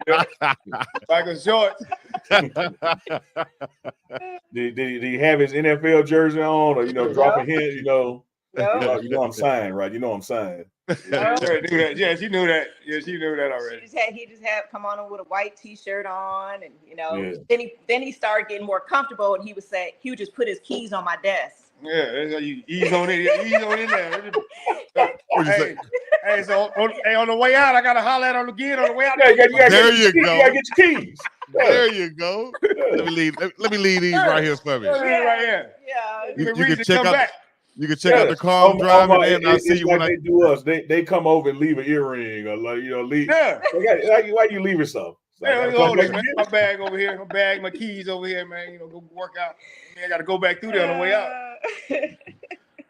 Okay, biking shorts. Did he have his NFL jersey on or, dropping hint, Yep. You know I'm saying, right? You know I'm saying. Yeah, knew that. Yeah, she knew that. Yeah, she knew that already. He just had come on with a white T-shirt on, and Yeah. then he started getting more comfortable, and he would just put his keys on my desk. Yeah, that's how you ease on it. Ease on in there. What'd you say? Hey, so on the way out, I gotta holler at him again on the way out. Yeah, There you go. You gotta get your keys. There you go. Let me leave these right here for me. Right here. Yeah. You Reason can to check come out. back. You can check out the car I'm driving, and I'll see you when they do us. They come over and leave an earring or leave. Yeah. Why you leave it so? Yeah, my bag over here, my keys over here, man. Go work out. I gotta go back through there on the way out.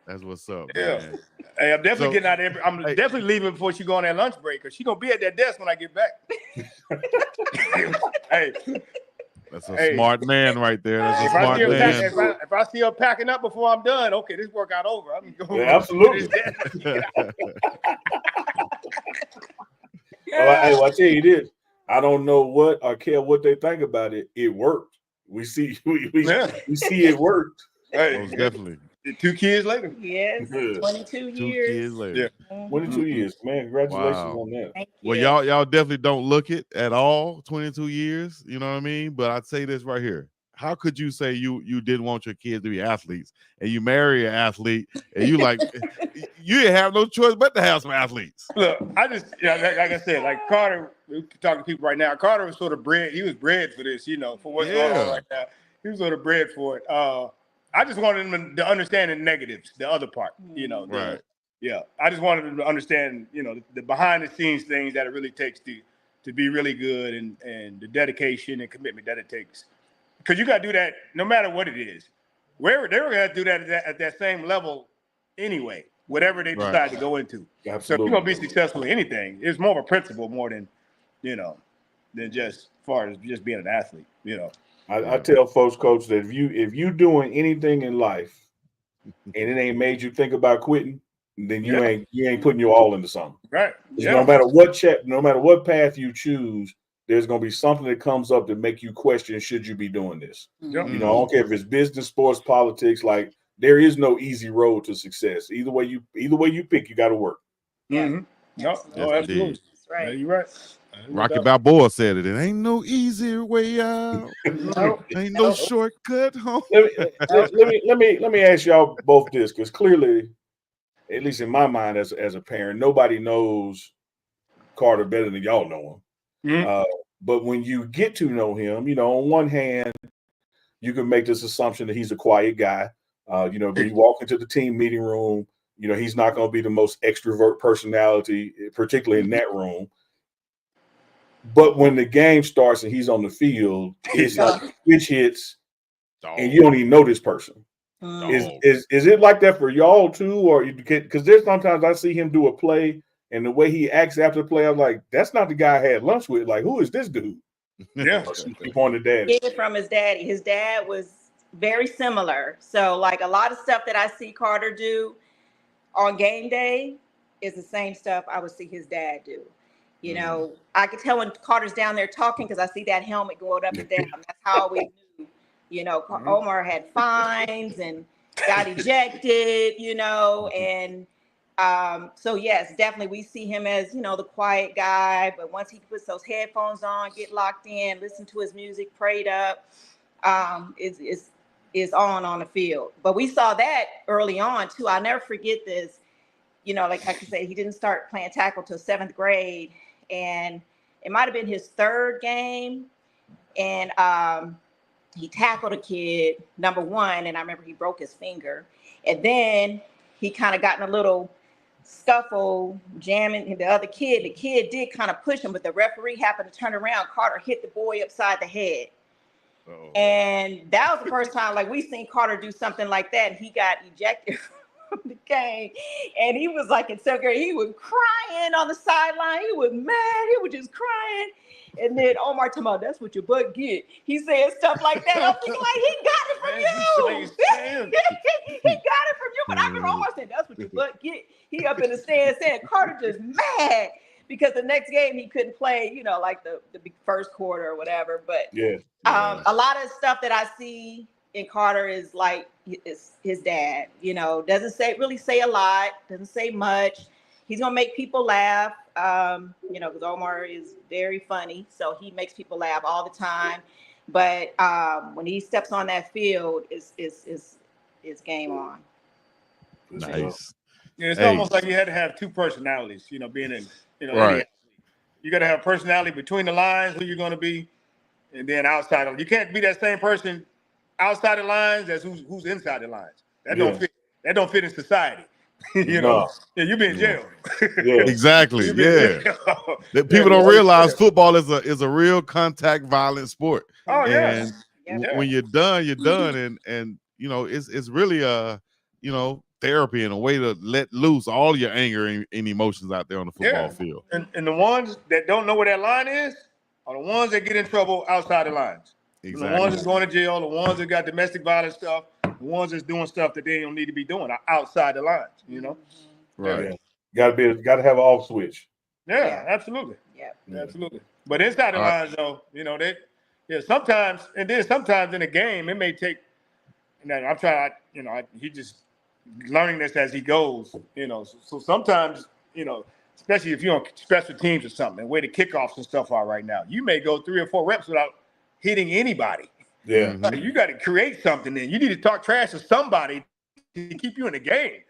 That's what's up, Yeah. man. Hey, I'm definitely getting out there. I'm definitely leaving before she go on that lunch break because she gonna be at that desk when I get back. Hey. That's a smart man right there. That's a smart man. If I see her packing up before I'm done, okay, this workout over. I'm going absolutely. I tell you this. I don't know what or care what they think about it. It worked. We see see it worked. Hey, most definitely. 2 kids later. Yes, 22 years. 2 kids later. Yeah. 22 years, man. Congratulations on that. Thank you. Well, y'all definitely don't look it at all. 22 years, you know what I mean? But I'd say this right here. How could you say you didn't want your kids to be athletes and you marry an athlete and you like you didn't have no choice but to have some athletes? Look, I just like I said, like Carter, we talking to people right now. Carter was sort of bred. He was bred for this, for what's going on right now. He was sort of bred for it. I just wanted him to understand the negatives, the other part, Right. Yeah, I just wanted him to understand, the behind the scenes things that it really takes to be really good and the dedication and commitment that it takes. Because you got to do that no matter what it is. They were going to do that at that same level anyway, whatever they decide to go into. Absolutely. So if you're going to be successful in anything, it's more of a principle more than, than just as far as just being an athlete, I tell folks, Coach, that if you doing anything in life and it ain't made you think about quitting, then you ain't putting your all into something. Right. Yeah. No matter what path you choose, there's going to be something that comes up that make you question, should you be doing this? Yeah. I don't care if it's business, sports, politics, like there is no easy road to success. Either way you pick, you got to work. Yeah. Mm-hmm. No, absolutely. That's right. Yeah, you're right. Rocky Balboa said it. It ain't no easier way out. Ain't no shortcut home. Let me ask y'all both this, because clearly, at least in my mind as a parent, nobody knows Carter better than y'all know him. Mm-hmm. But when you get to know him, on one hand, you can make this assumption that he's a quiet guy. When you walk into the team meeting room, he's not going to be the most extrovert personality, particularly in that room. But when the game starts and he's on the field, it's like a switch hits, and you don't even know this person. Is it like that for y'all too, or because there's sometimes I see him do a play and the way he acts after the play, I'm like, that's not the guy I had lunch with. Like, who is this dude? Yeah, he pointed daddy. Get it from his daddy. His dad was very similar. So, like a lot of stuff that I see Carter do on game day is the same stuff I would see his dad do. I could tell when Carter's down there talking because I see that helmet going up and down. That's how we knew. Omar had fines and got ejected. And so yes, definitely we see him as the quiet guy. But once he puts those headphones on, get locked in, listen to his music, prayed up, is on the field. But we saw that early on too. I'll never forget this. Like I could say, he didn't start playing tackle till 7th grade, and it might have been his 3rd game, and he tackled a kid, number 1, and I remember he broke his finger, and then he kind of got in a little scuffle, jamming the other kid. The kid did kind of push him, but the referee happened to turn around. Carter hit the boy upside the head. Uh-oh. And that was the first time we seen Carter do something like that. He got ejected from the game, and he was like in 7th grade. He was crying on the sideline. He was mad. He was just crying. And then Omar told me, "That's what your butt get." He said stuff like that. I'm thinking he got it from you. He got it from you. But I remember Omar saying, "That's what your butt get." He up in the stands saying Carter just mad because the next game he couldn't play. Like the first quarter or whatever. But a lot of stuff that I see and Carter is like his dad. You know, doesn't really say a lot, doesn't say much. He's gonna make people laugh. You know, because Omar is very funny, so he makes people laugh all the time. But when he steps on that field, is game on. Nice. Yeah, it's Hey. almost like you had to have two personalities, you know, being in, you know, Right. any athlete. You got to have personality between the lines, who you're going to be, and then outside of. You can't be that same person outside the lines as who's inside the lines. That don't fit. That don't fit in society. You know, yeah, you be in jail. Yeah, exactly. You be in Yeah. jail. That people don't realize football is a real contact violent sport. Oh And yeah. when you're done, you're done. And you know, it's really a, you know, therapy and a way to let loose all your anger and emotions out there on the football field. And the ones that don't know where that line is are the ones that get in trouble outside the lines. Exactly. The ones that's going to jail, the ones that got domestic violence stuff, the ones that's doing stuff that they don't need to be doing are outside the lines, you know? Right. Yeah. Got to have an off switch. Yeah, absolutely. Yeah. Absolutely. But inside the lines, though, you know, sometimes in the game, it may take, you know, I'm trying, you know, he just learning this as he goes, you know. So sometimes, you know, especially if you're on special teams or something, the way the kickoffs and stuff are right now, you may go 3 or 4 reps without hitting anybody. Yeah. You got to create something then. You need to talk trash to somebody to keep you in the game.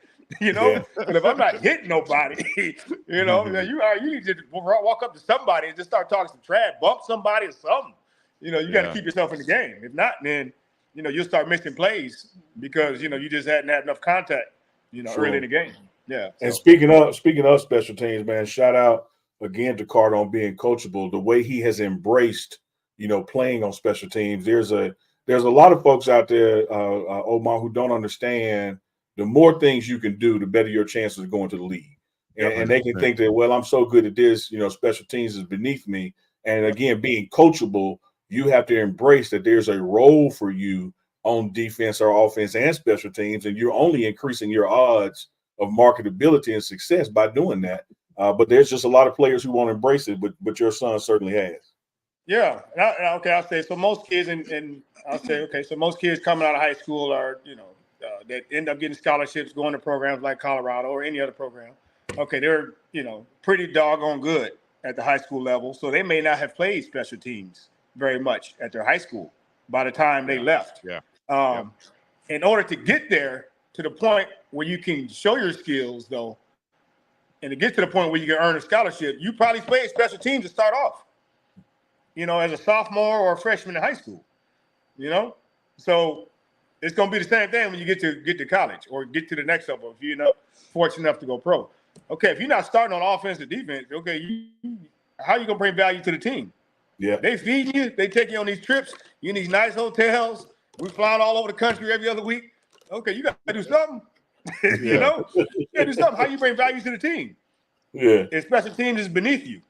You know, but if I'm not hitting nobody, you know, you need to walk up to somebody and just start talking some trash, bump somebody or something. You know, you got to keep yourself in the game. If not, then, you know, you'll start missing plays because, you know, you just hadn't had enough contact, you know, early in the game. Yeah. And speaking of special teams, man, shout out again to Carter on being coachable. The way he has embraced, you know, playing on special teams. There's a lot of folks out there, Omar, who don't understand the more things you can do, the better your chances of going to the league. And they can think that, well, I'm so good at this, you know, special teams is beneath me. And again, being coachable, you have to embrace that there's a role for you on defense or offense and special teams, and you're only increasing your odds of marketability and success by doing that. But there's just a lot of players who won't embrace it, but your son certainly has. Yeah. Okay, I'll say so. Most kids, and I'll say, okay, so most kids coming out of high school are, you know, that end up getting scholarships, going to programs like Colorado or any other program. Okay, they're, you know, pretty doggone good at the high school level, so they may not have played special teams very much at their high school by the time they left. In order to get there to the point where you can show your skills, though, and to get to the point where you can earn a scholarship, you probably played special teams to start off, you know, as a sophomore or a freshman in high school, you know? So it's going to be the same thing when you get to college or get to the next level if you're not fortunate enough to go pro. Okay, if you're not starting on offense or defense, okay, how are you going to bring value to the team? Yeah. They feed you. They take you on these trips. You in these nice hotels. We flying all over the country every other week. Okay, you got to do something. You know? You got to do something. How you bring value to the team? Yeah. And special teams is beneath you.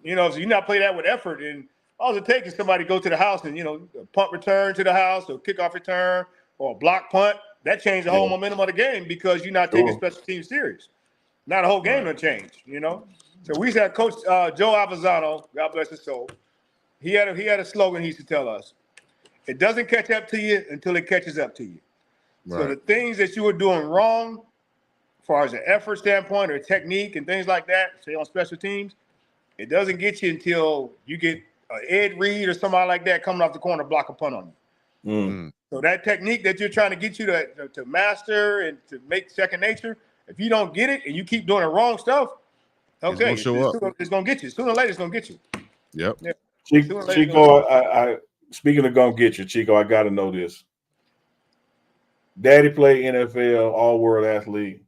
You know, so you not play that with effort. And all it takes is somebody go to the house and, you know, a punt return to the house or kickoff return or a block punt. That changed the whole momentum of the game because you're not taking special teams serious. Now the whole game will change, you know? So we used to have Coach Joe Avazano, God bless his soul. He had a slogan he used to tell us. It doesn't catch up to you until it catches up to you. Right. So the things that you were doing wrong, as far as an effort standpoint or technique and things like that, say on special teams, it doesn't get you until you get Ed Reed or somebody like that coming off the corner block a punt on you. So that technique that you're trying to get you to master and to make second nature, if you don't get it and you keep doing the wrong stuff, okay, it's going to get you. Sooner or later, it's going to get you. Yep. Yeah. Chico, I speaking of gonna get you, Chico, I got to know this. Daddy played NFL, all-world athlete.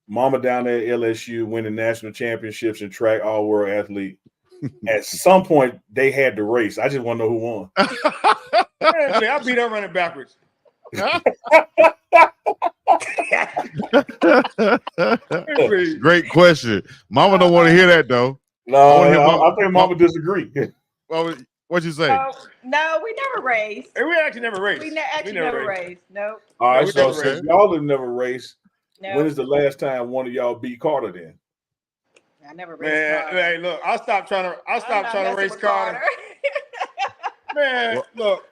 Mama down there at LSU winning national championships and track, all-world athlete. At some point, they had to race. I just want to know who won. I beat her running backwards. Great question. Mama don't want to hear that though. No, I think Mama disagree. Well, what'd you say? No, we never raced. We actually never raced. We never raced. Nope. All right, so y'all have never raced. No. When is the last time one of y'all beat Carter then? I never raced. Man, hey, look, I stopped trying to race Carter. Man, look,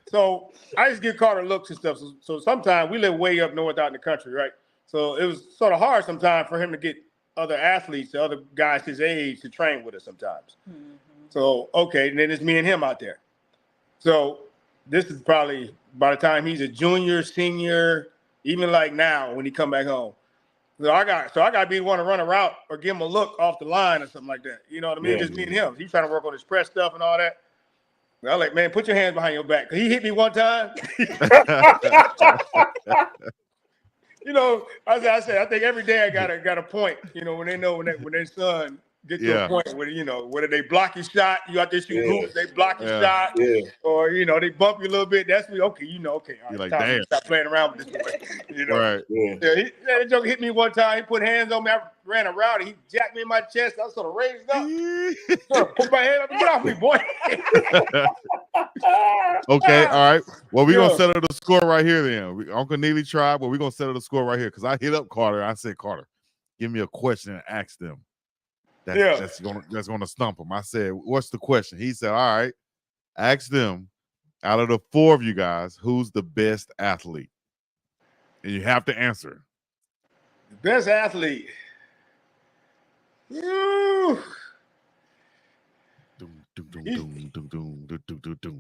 So I just give Carter looks and stuff. So sometimes we live way up north out in the country, right? So it was sort of hard sometimes for him to get other athletes, the other guys his age, to train with us sometimes. Mm-hmm. So, okay, and then it's me and him out there. So this is probably by the time he's a junior, senior, even like now when he come back home. So I got to be one to run a route or give him a look off the line or something like that. You know what I mean? Just me and him. He's trying to work on his press stuff and all that. I'm like, man, put your hands behind your back. He hit me one time. You know, I said, I think every day I got a point. You know, when they know when their son get to a point where, you know, whether they block your shot, you out there shooting hoops, they block your shot, or, you know, they bump you a little bit. That's me. Okay, you know, okay, all right, like, damn, stop playing around with this way. You know, right? That joke hit me one time. He put hands on me. I ran a route. He jacked me in my chest. I was sort of raised up. Sort of put my head up. Get off me, boy. Okay, all right. Well, we're gonna settle the score right here then. Uncle Neely tried, but we're gonna settle the score right here because I hit up Carter. I said, Carter, give me a question and ask them. That's gonna stump him. I said, what's the question? He said, all right, ask them, out of the four of you guys, who's the best athlete? And you have to answer. The best athlete.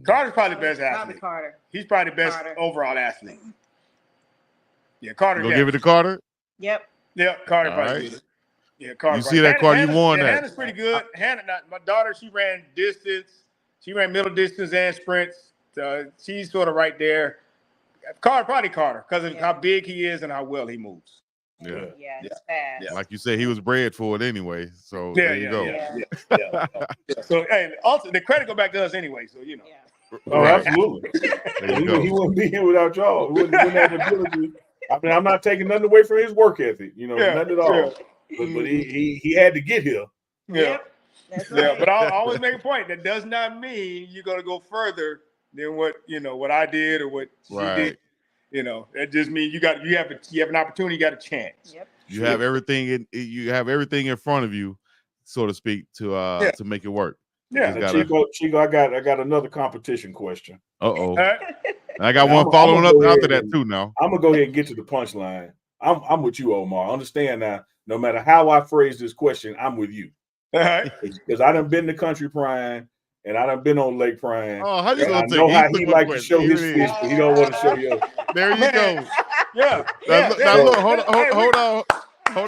Carter's probably the best athlete. Probably Carter. He's probably the best overall athlete. Yeah, Carter. You gonna give it to Carter? Yep. Carter probably did it. Yeah, Carter. You see that, Carter? You won that. Hannah's pretty good. Hannah, my daughter, she ran distance. She ran middle distance and sprints. She's sort of right there. Probably Carter, because of how big he is and how well he moves. Yeah, he's fast. Like you said, he was bred for it anyway. So there you go. So hey, also the credit go back to us anyway. So you know. Oh, absolutely. He wouldn't be here without y'all. He wouldn't have the ability. I mean, I'm not taking nothing away from his work ethic. You know, nothing at all. But he had to get here. That's right. But I always make a point. That does not mean you're gonna go further than what I did or what she did. You know, that just means you have an opportunity, you got a chance. Yep. You have everything in front of you, so to speak, to make it work. Yeah, Chico, I got another competition question. Uh-oh. I got one following up after that too now. I'm gonna go ahead and get to the punchline. I'm with you, Omar. Understand now, no matter how I phrase this question, I'm with you. All right. Because I done been to Country Prime and I done been on Lake Prime. Oh, how you gonna I know how he like to show his fish, but he don't want to show you. There you go. Now look, hold on.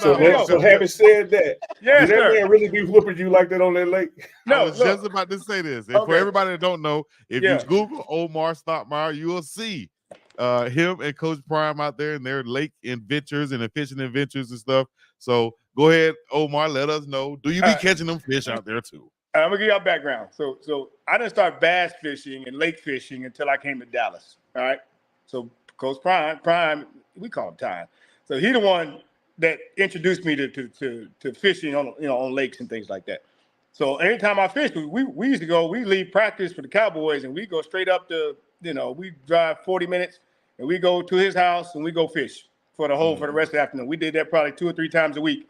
So having said that, did that man really be whooping you like that on that lake? No, I was just about to say this. And for everybody that don't know, if you Google Omar Stoutmire, you will see him and Coach Prime out there in their lake adventures and fishing adventures and stuff. So go ahead, Omar, let us know. Do you be catching them fish out there too? I'm gonna give y'all background. So I didn't start bass fishing and lake fishing until I came to Dallas. All right. So Coach Prime, we call him Time. So he the one that introduced me to fishing on lakes and things like that. So anytime I fished, we used to go. We leave practice for the Cowboys and we go straight up to we drive 40 minutes and we go to his house and we go fish for the rest of the afternoon. We did that probably 2 or 3 times a week.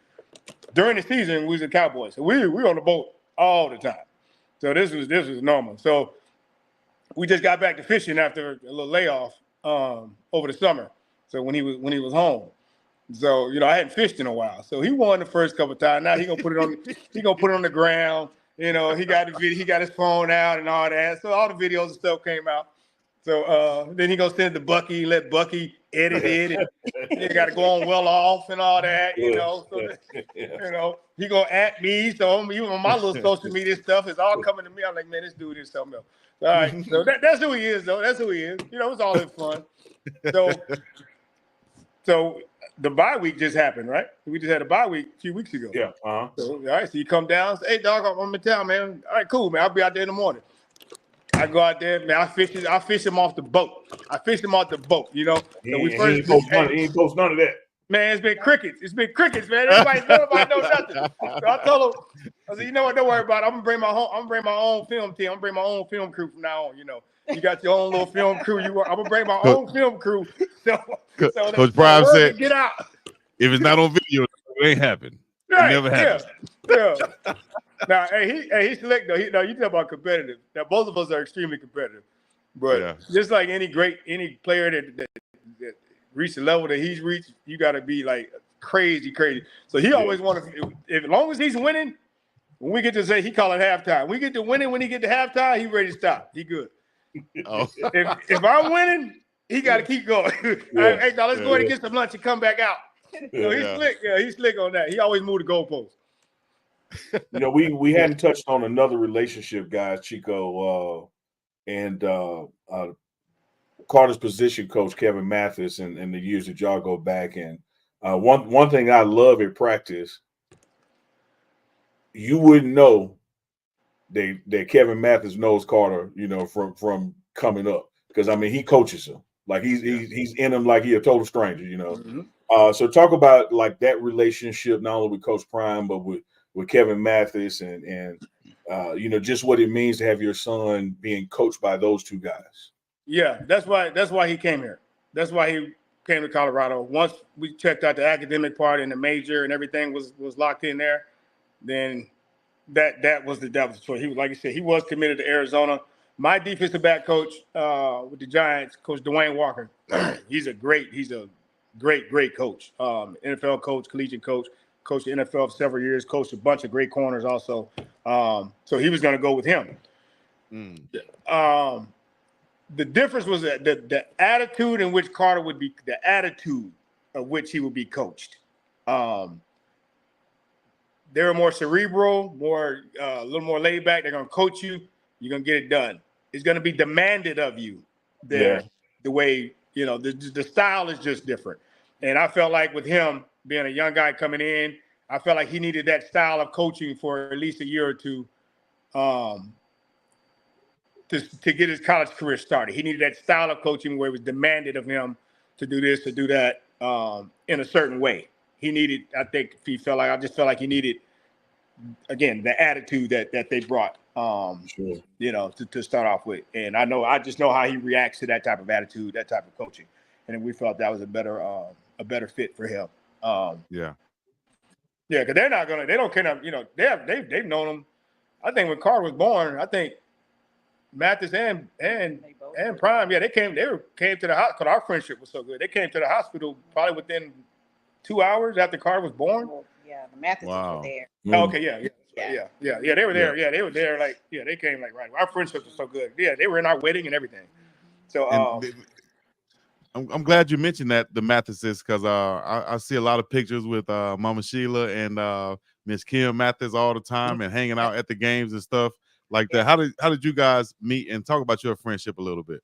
During the season, we was the Cowboys. So we were on the boat all the time. So this was normal. So we just got back to fishing after a little layoff over the summer. So when he was home. So, I hadn't fished in a while. So he won the first couple of times. Now he gonna put it on the ground. He got the video, he got his phone out and all that. So all the videos and stuff came out. So then he gonna send it to Bucky, let Bucky edit it, and you got to go on well off and all that, So he gonna at me. So even my little social media stuff is all coming to me. I'm like, man, this dude is something else. All right, so that's who he is, though. That's who he is. It's all in fun. So the bye week just happened, right? We just had a bye week a few weeks ago. Yeah. So all right, so you come down, say, hey dog, I'm in town, man. All right, cool, man. I'll be out there in the morning. I go out there, man. I fish him off the boat. He ain't post none of that. Man, it's been crickets. Man. Nobody knows nothing. So I told him, I said, you know what? Don't worry about it. I'm gonna bring my own film team. I'm gonna bring my own film crew from now on. You got your own little film crew. I'm gonna bring my own film crew. So Coach Prime said, "Get out." If it's not on video, it ain't happen. Right, it never happens. Yeah. Now, he's slick though. You talk about competitive. Now, both of us are extremely competitive. But just like any player that reached the level that he's reached, you got to be like crazy. So he always wanted, as long as he's winning, when we get to say, he call it halftime. We get to winning when he get to halftime, he ready to stop. He good. Oh. if I'm winning, he got to keep going. Hey, now let's go ahead and get some lunch and come back out. So he's slick. Yeah, he's slick on that. He always moved the goalposts. You know, we hadn't touched on another relationship, guys, Chico, and Carter's position coach, Kevin Mathis, and the years that y'all go back. And one thing I love at practice, you wouldn't know that Kevin Mathis knows Carter, you know, from coming up, because I mean he coaches him like he's in him like he a total stranger, you know. Mm-hmm. So talk about like that relationship, not only with Coach Prime, but with Kevin Mathis and you know, just what it means to have your son being coached by those two guys. Yeah, that's why he came here. That's why he came to Colorado. Once we checked out the academic part and the major and everything was locked in there, then that was the choice. He was, like you said, he was committed to Arizona. My defensive back coach with the Giants, Coach Dwayne Walker, he's a great coach. NFL coach, collegiate coach, coached the NFL for several years, coached a bunch of great corners also. So he was going to go with him. The difference was that the attitude in which Carter would be, the attitude of which he would be coached. They were more cerebral, a little more laid back. They're going to coach you. You're going to get it done. It's going to be demanded of you there. Yeah. The way, you know, the style is just different. And I felt like with him being a young guy coming in, I felt like he needed that style of coaching for at least a year or two to get his college career started. He needed that style of coaching where it was demanded of him to do this, to do that in a certain way. He needed, I just felt like he needed, again, the attitude that they brought, Sure. you know, to start off with. And I just know how he reacts to that type of attitude, that type of coaching. And we felt that was a better fit for him. Yeah, because they don't care, you know, they've known him. I think when Carter was born, I think Mathis and Prime, they came to the hospital because our friendship was so good. They came to the hospital probably within 2 hours after Carter was born. Yeah, the Mathises were there. Oh, okay, yeah. They were there. Yeah, they were there. Like, they came like right. Our friendship was so good. Yeah, they were in our wedding and everything. So, I'm glad you mentioned that, the Mathises, because I see a lot of pictures with Mama Sheila and Miss Kim Mathis all the time and hanging out at the games and stuff like that. How did you guys meet, and talk about your friendship a little bit?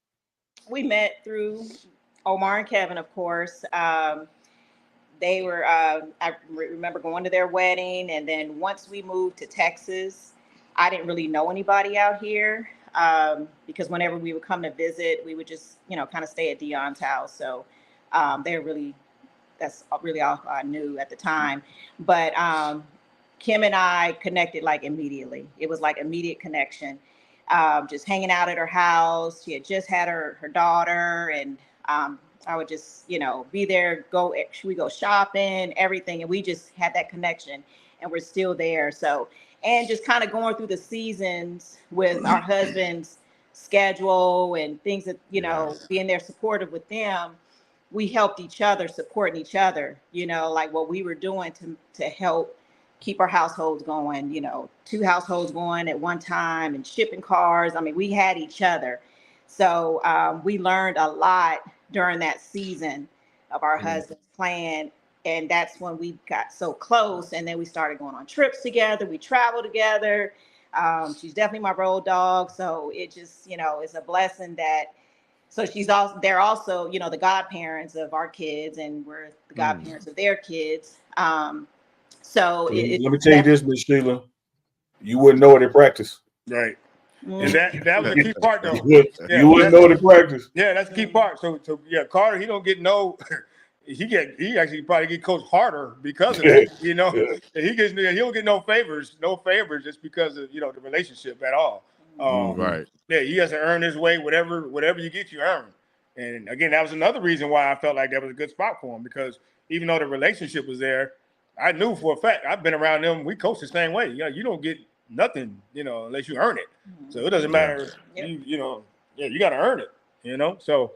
We met through Omar and Kevin, of course. They were, I remember going to their wedding. And then once we moved to Texas, I didn't really know anybody out here because whenever we would come to visit, we would just, you know, kind of stay at Dion's house. So that's really all I knew at the time. But Kim and I connected like immediately. It was like immediate connection. Just hanging out at her house. She had just had her daughter, and I would just, you know, be there, we go shopping, everything. And we just had that connection, and we're still there. So, and just kind of going through the seasons with our husband's schedule and things that, you know, being there supportive with them, we helped each other, supporting each other, you know, like what we were doing to help keep our households going, you know, 2 households going at one time and shipping cars. I mean, we had each other. So we learned a lot during that season of our husband's plan. And that's when we got so close. And then we started going on trips together. We traveled together. She's definitely my road dog. So it just, you know, it's a blessing that, so they're also, you know, the godparents of our kids, and we're the godparents of their kids. So let me tell you this, Miss Sheila, you wouldn't know it in practice. Right. And that was the key part, though. You wouldn't know it in practice. Yeah, that's the key part. So Carter, he don't get no. He actually probably get coached harder because of that. You know, he don't get no favors just because of, you know, the relationship at all. Right. Yeah, he has to earn his way. Whatever you get, you earn. And again, that was another reason why I felt like that was a good spot for him, because even though the relationship was there, I knew for a fact, I've been around them. We coach the same way. You know, you don't get nothing, you know, unless you earn it. So it doesn't matter. You know, you got to earn it, you know. So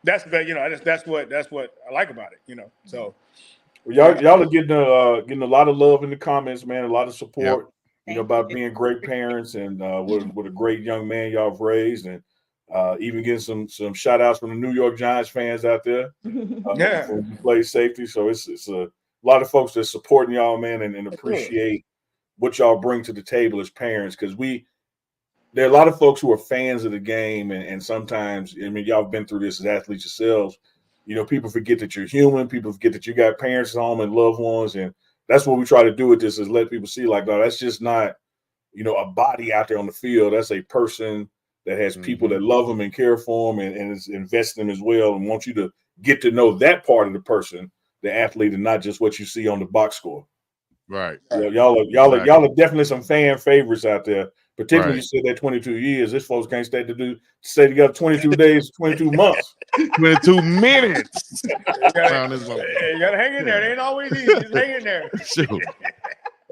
that's what I like about it, you know. So y'all are getting a lot of love in the comments, man. A lot of support, you know, Thank about you. being great parents and what a great young man y'all have raised, and even getting some shout outs from the New York Giants fans out there. When you play safety, so it's a lot of folks that supporting y'all, man, and appreciate what y'all bring to the table as parents, because there are a lot of folks who are fans of the game, and sometimes, I mean, y'all have been through this as athletes yourselves. You know, people forget that you're human. People forget that you got parents at home and loved ones, and that's what we try to do with this, is let people see, like, no, that's just not, you know, a body out there on the field. That's a person that has people that love them and care for them and is investing in them as well, and want you to get to know that part of the person, the athlete, and not just what you see on the box score. Right. Y'all are definitely some fan favorites out there. Particularly, you said that 22 years. This folks can't stay together 22 days, 22 months, 22 minutes. you gotta hang in there. It ain't always easy. Just hang in there. Shoot.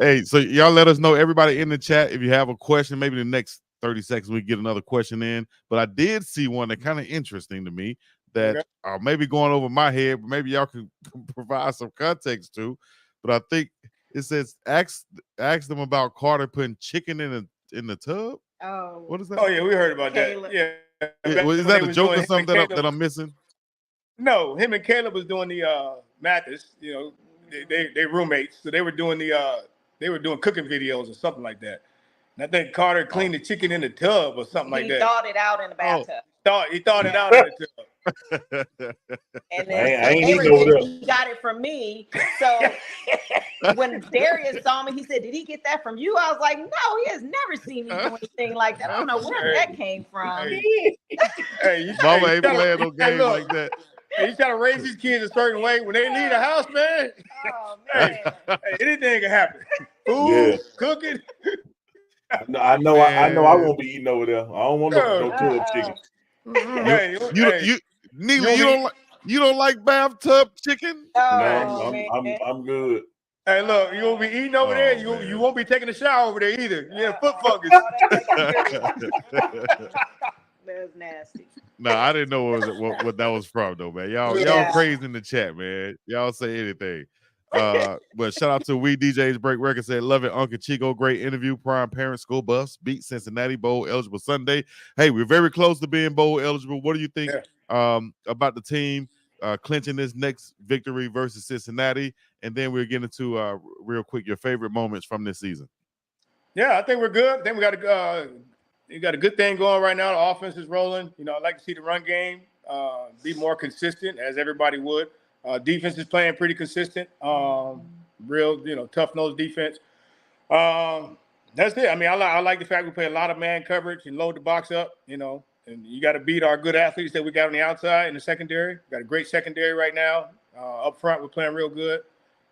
Hey, so y'all let us know, everybody in the chat, if you have a question. Maybe the next 30 seconds we get another question in. But I did see one that kind of interesting to me that maybe going over my head, but maybe y'all can provide some context to. But I think it says ask them about Carter putting chicken in the tub. Oh, what is that? Oh yeah, we heard about Caleb. that. Yeah, Is that a joke or something that I'm missing? No, him and Caleb was doing the Mathis. You know, they roommates, so they were doing cooking videos or something like that. And I think Carter cleaned the chicken in the tub or something like that. He thawed it out in the bathtub. He thawed it out in the tub. And then I ain't eating over there. he got it from me. So when Darius saw me, he said, "Did he get that from you?" I was like, "No, he has never seen me do anything like that. I don't know where that came from." Mama ain't playing no games like that. Hey, you try to raise these kids a certain way. When they leave the house, man, anything can happen. Food, cooking. I know I won't be eating over there. I don't want no tub chicken. You don't like bathtub chicken? No, I'm good. Hey, look, you won't be eating over there. You won't be taking a shower over there either. You have foot fungus. That's nasty. No, I didn't know what that was from, though, man. Y'all crazy in the chat, man. Y'all say anything. But shout out to We DJs Break Record, said, love it, Uncle Chico. Great interview. Prime Parents School Bus beat Cincinnati Bowl eligible Sunday. Hey, we're very close to being bowl eligible. What do you think about the team clinching this next victory versus Cincinnati? And then we'll get into real quick your favorite moments from this season. Yeah, I think we're good. I think we got a good thing going right now. The offense is rolling. You know, I'd like to see the run game be more consistent, as everybody would. Defense is playing pretty consistent. Real, tough-nosed defense. That's it. I mean, I like the fact we play a lot of man coverage and load the box up, and you got to beat our good athletes that we got on the outside in the secondary. We got a great secondary right now. Up front, we're playing real good.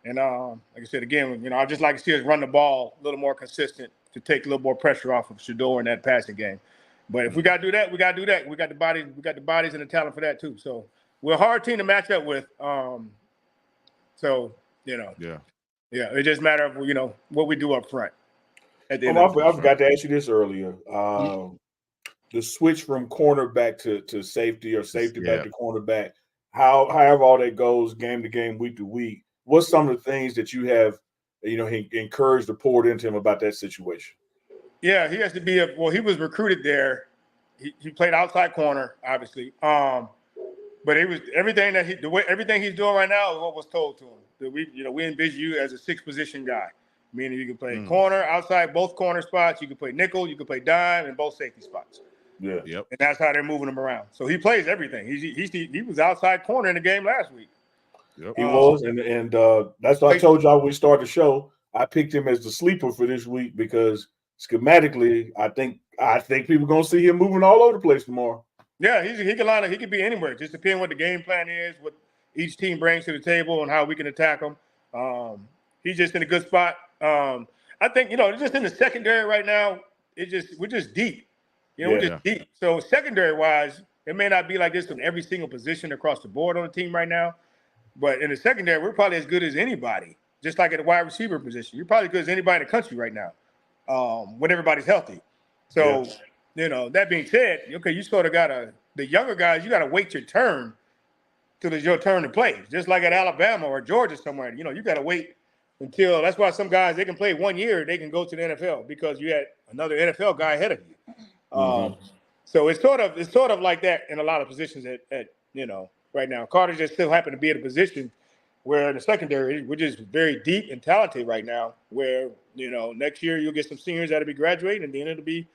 And like I said, again, I'd just like to see us run the ball a little more consistent to take a little more pressure off of Shador in that passing game. But if we got to do that, we got to do that. We got the bodies and the talent for that too. So we're a hard team to match up with. Yeah, it just matter of what we do up front. I forgot to ask you this earlier. The switch from cornerback to safety or safety back to cornerback, however all that goes game to game, week to week. What's some of the things that you have, encouraged or poured into him about that situation? Yeah, he has to be he was recruited there. He played outside corner, obviously. But it was everything everything he's doing right now is what was told to him. That we envision you as a sixth position guy, meaning you can play corner, outside, both corner spots. You can play nickel, you can play dime, and both safety spots. Yeah, yep. And that's how they're moving him around. So he plays everything. He was outside corner in the game last week. Yep. He was, and that's what I told y'all when we started the show. I picked him as the sleeper for this week because schematically, I think people are gonna see him moving all over the place tomorrow. Yeah, he can line up. He could be anywhere. Just depending what the game plan is, what each team brings to the table, and how we can attack him. He's just in a good spot. I think just in the secondary right now. We're just deep. We're just deep. So secondary wise, it may not be like this in every single position across the board on the team right now. But in the secondary, we're probably as good as anybody. Just like at the wide receiver position, you're probably as good as anybody in the country right now, when everybody's healthy. So that being said, okay, you sort of the younger guys, you got to wait your turn till it's your turn to play. Just like at Alabama or Georgia somewhere, you got to wait until. That's why some guys, they can play 1 year, they can go to the NFL because you had another NFL guy ahead of you. So it's sort of like that in a lot of positions at right now. Carter just still happen to be in a position where in the secondary, we're just very deep and talented right now, where, next year you'll get some seniors that'll be graduating, and then it'll be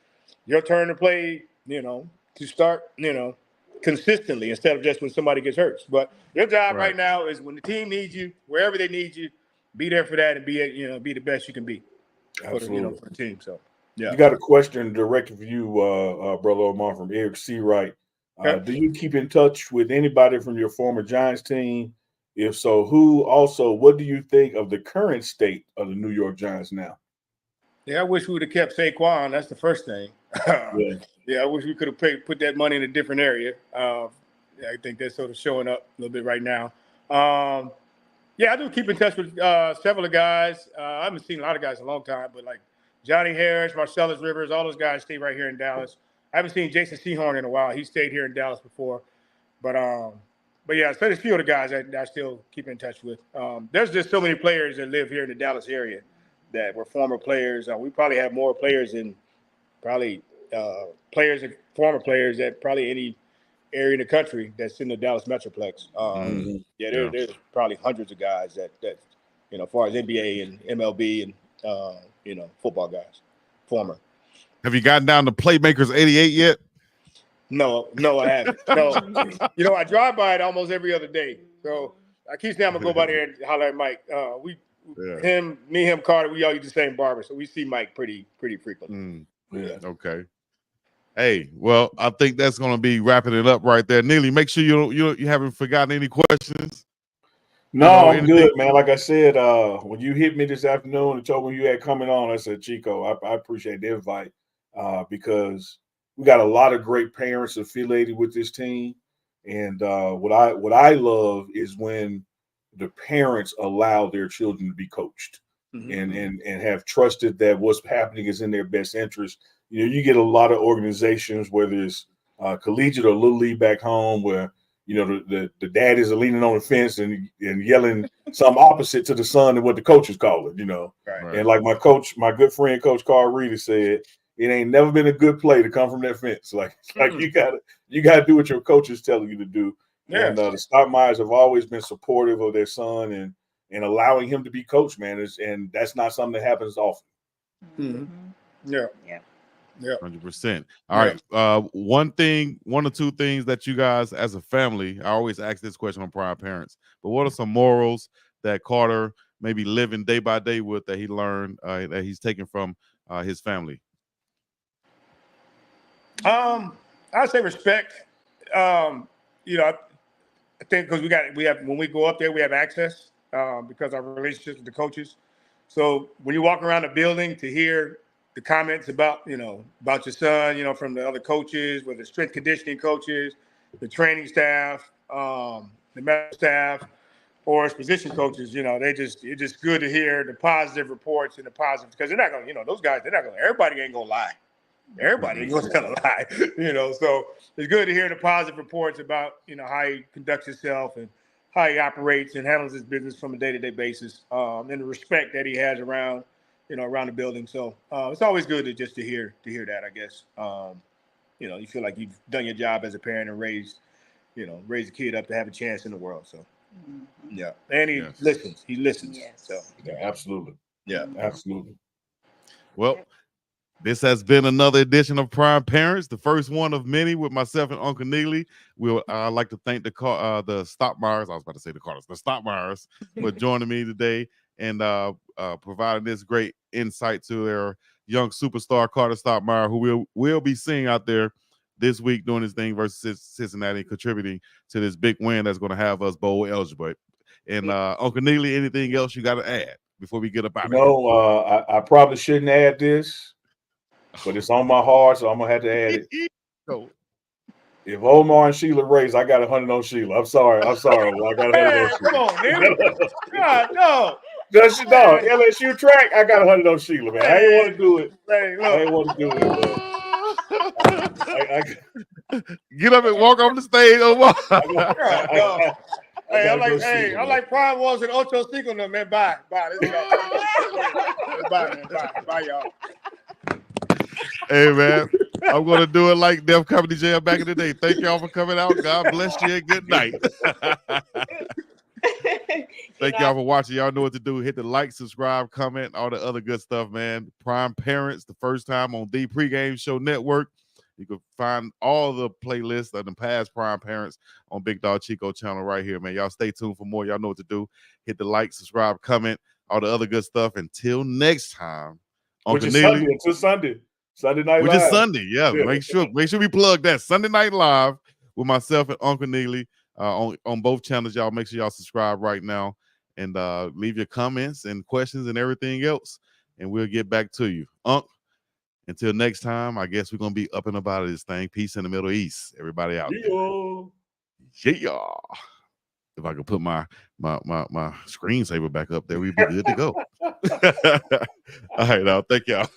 your turn to play, to start, consistently instead of just when somebody gets hurt. But your job right now is when the team needs you, wherever they need you, be there for that and be the best you can be for the team. So, yeah. You got a question directed for you, Brother Omar, from Eric C. Wright. Do you keep in touch with anybody from your former Giants team? If so, who? Also, what do you think of the current state of the New York Giants now? Yeah, I wish we would have kept Saquon. That's the first thing. Yeah, I wish we could have put that money in a different area. I think that's sort of showing up a little bit right now. Yeah, I do keep in touch with several of the guys. I haven't seen a lot of guys in a long time, but like Johnny Harris, Marcellus Rivers, all those guys stay right here in Dallas. I haven't seen Jason Sehorn in a while. He stayed here in Dallas before. But yeah, so there's a few of the guys that I still keep in touch with. There's just so many players that live here in the Dallas area that were former players. We probably have more players than former players that probably any area in the country that's in the Dallas Metroplex. There's probably hundreds of guys that as far as NBA and MLB and football guys, former. Have you gotten down to Playmakers 88 yet? No, I haven't. No, I drive by it almost every other day. So I keep saying I'm gonna go by there and holler at Mike. Me, him, Carter, we all use the same barber, so we see Mike pretty frequently. Okay. Hey, well, I think that's gonna be wrapping it up right there. Neely, make sure you haven't forgotten any questions. No, I'm good, man. Like I said, when you hit me this afternoon and told me you had coming on, I said, Chico, I appreciate the invite because we got a lot of great parents affiliated with this team. And what I love is when the parents allow their children to be coached and have trusted that what's happening is in their best interest. You get a lot of organizations, whether it's collegiate or little league back home, where the daddies are leaning on the fence and yelling something opposite to the son and what the coach is calling. Right. And like my good friend Coach Carl Reedy said, it ain't never been a good play to come from that fence. Like you gotta do what your coach is telling you to do. Yeah. And the Stoutmires have always been supportive of their son and allowing him to be coached, man. And that's not something that happens often. Yeah. 100%. All right. One or two things that you guys as a family, I always ask this question on Prime Parents, but what are some morals that Carter may be living day by day with that he learned, that he's taken from his family? I'd say respect. I think because we have when we go up there, we have access because our relationships with the coaches. So when you walk around the building to hear the comments about your son, from the other coaches, whether strength conditioning coaches, the training staff, the medical staff, or as position coaches, it's just good to hear the positive reports and the positive, because they're not going to, those guys, everybody ain't going to lie. Everybody ain't going to tell a lie, so it's good to hear the positive reports about, how he conducts himself and how he operates and handles his business from a day-to-day basis, and the respect that he has around the building. So it's always good to hear that, I guess. You feel like you've done your job as a parent and raised a kid up to have a chance in the world. So, yeah. And he listens. He listens. Yes. So, yeah, absolutely. Yeah, absolutely. Well, this has been another edition of Prime Parents, the first one of many with myself and Uncle Neely. I'd like to thank the Stoutmires. I was about to say the Carters, the Stoutmires, for joining me today and providing this great insight to their young superstar Carter Stoutmire, who we'll be seeing out there this week doing his thing versus Cincinnati, contributing to this big win that's going to have us bowl eligible. And Uncle Neely, anything else you got to add before we get up out of here? No, I probably shouldn't add this, but it's on my heart, so I'm gonna have to add it. If Omar and Sheila race, I got 100 on Sheila. I'm sorry. I got 100 on Sheila. Come on, man. God, no. LSU track, I got 100 on Sheila, man. I ain't want to do it. I ain't want to do it, man. Get up and walk off the stage, Omar. Hey, I'm like Prime was in Ocho Cinco, no, man. Bye. Let's go. Bye, man. Bye, y'all. Hey, man, I'm going to do it like Def Comedy Jam back in the day. Thank y'all for coming out. God bless you and good night. Thank y'all for watching. Y'all know what to do. Hit the like, subscribe, comment, all the other good stuff, man. Prime Parents, the first time on the Pregame Show Network. You can find all the playlists of the past Prime Parents on Big Dog Chico channel right here, man. Y'all stay tuned for more. Y'all know what to do. Hit the like, subscribe, comment, all the other good stuff. Until next time. Which is Sunday. Until Sunday. Sunday Night Live. Which is Sunday, yeah. Make sure we plug that. Sunday Night Live with myself and Uncle Neely on both channels. Y'all make sure y'all subscribe right now and leave your comments and questions and everything else. And we'll get back to you. Until next time, I guess we're going to be up and about this thing. Peace in the Middle East. Everybody out there. Yeah. If I could put my screensaver back up there, we'd be good to go. All right, now, thank y'all.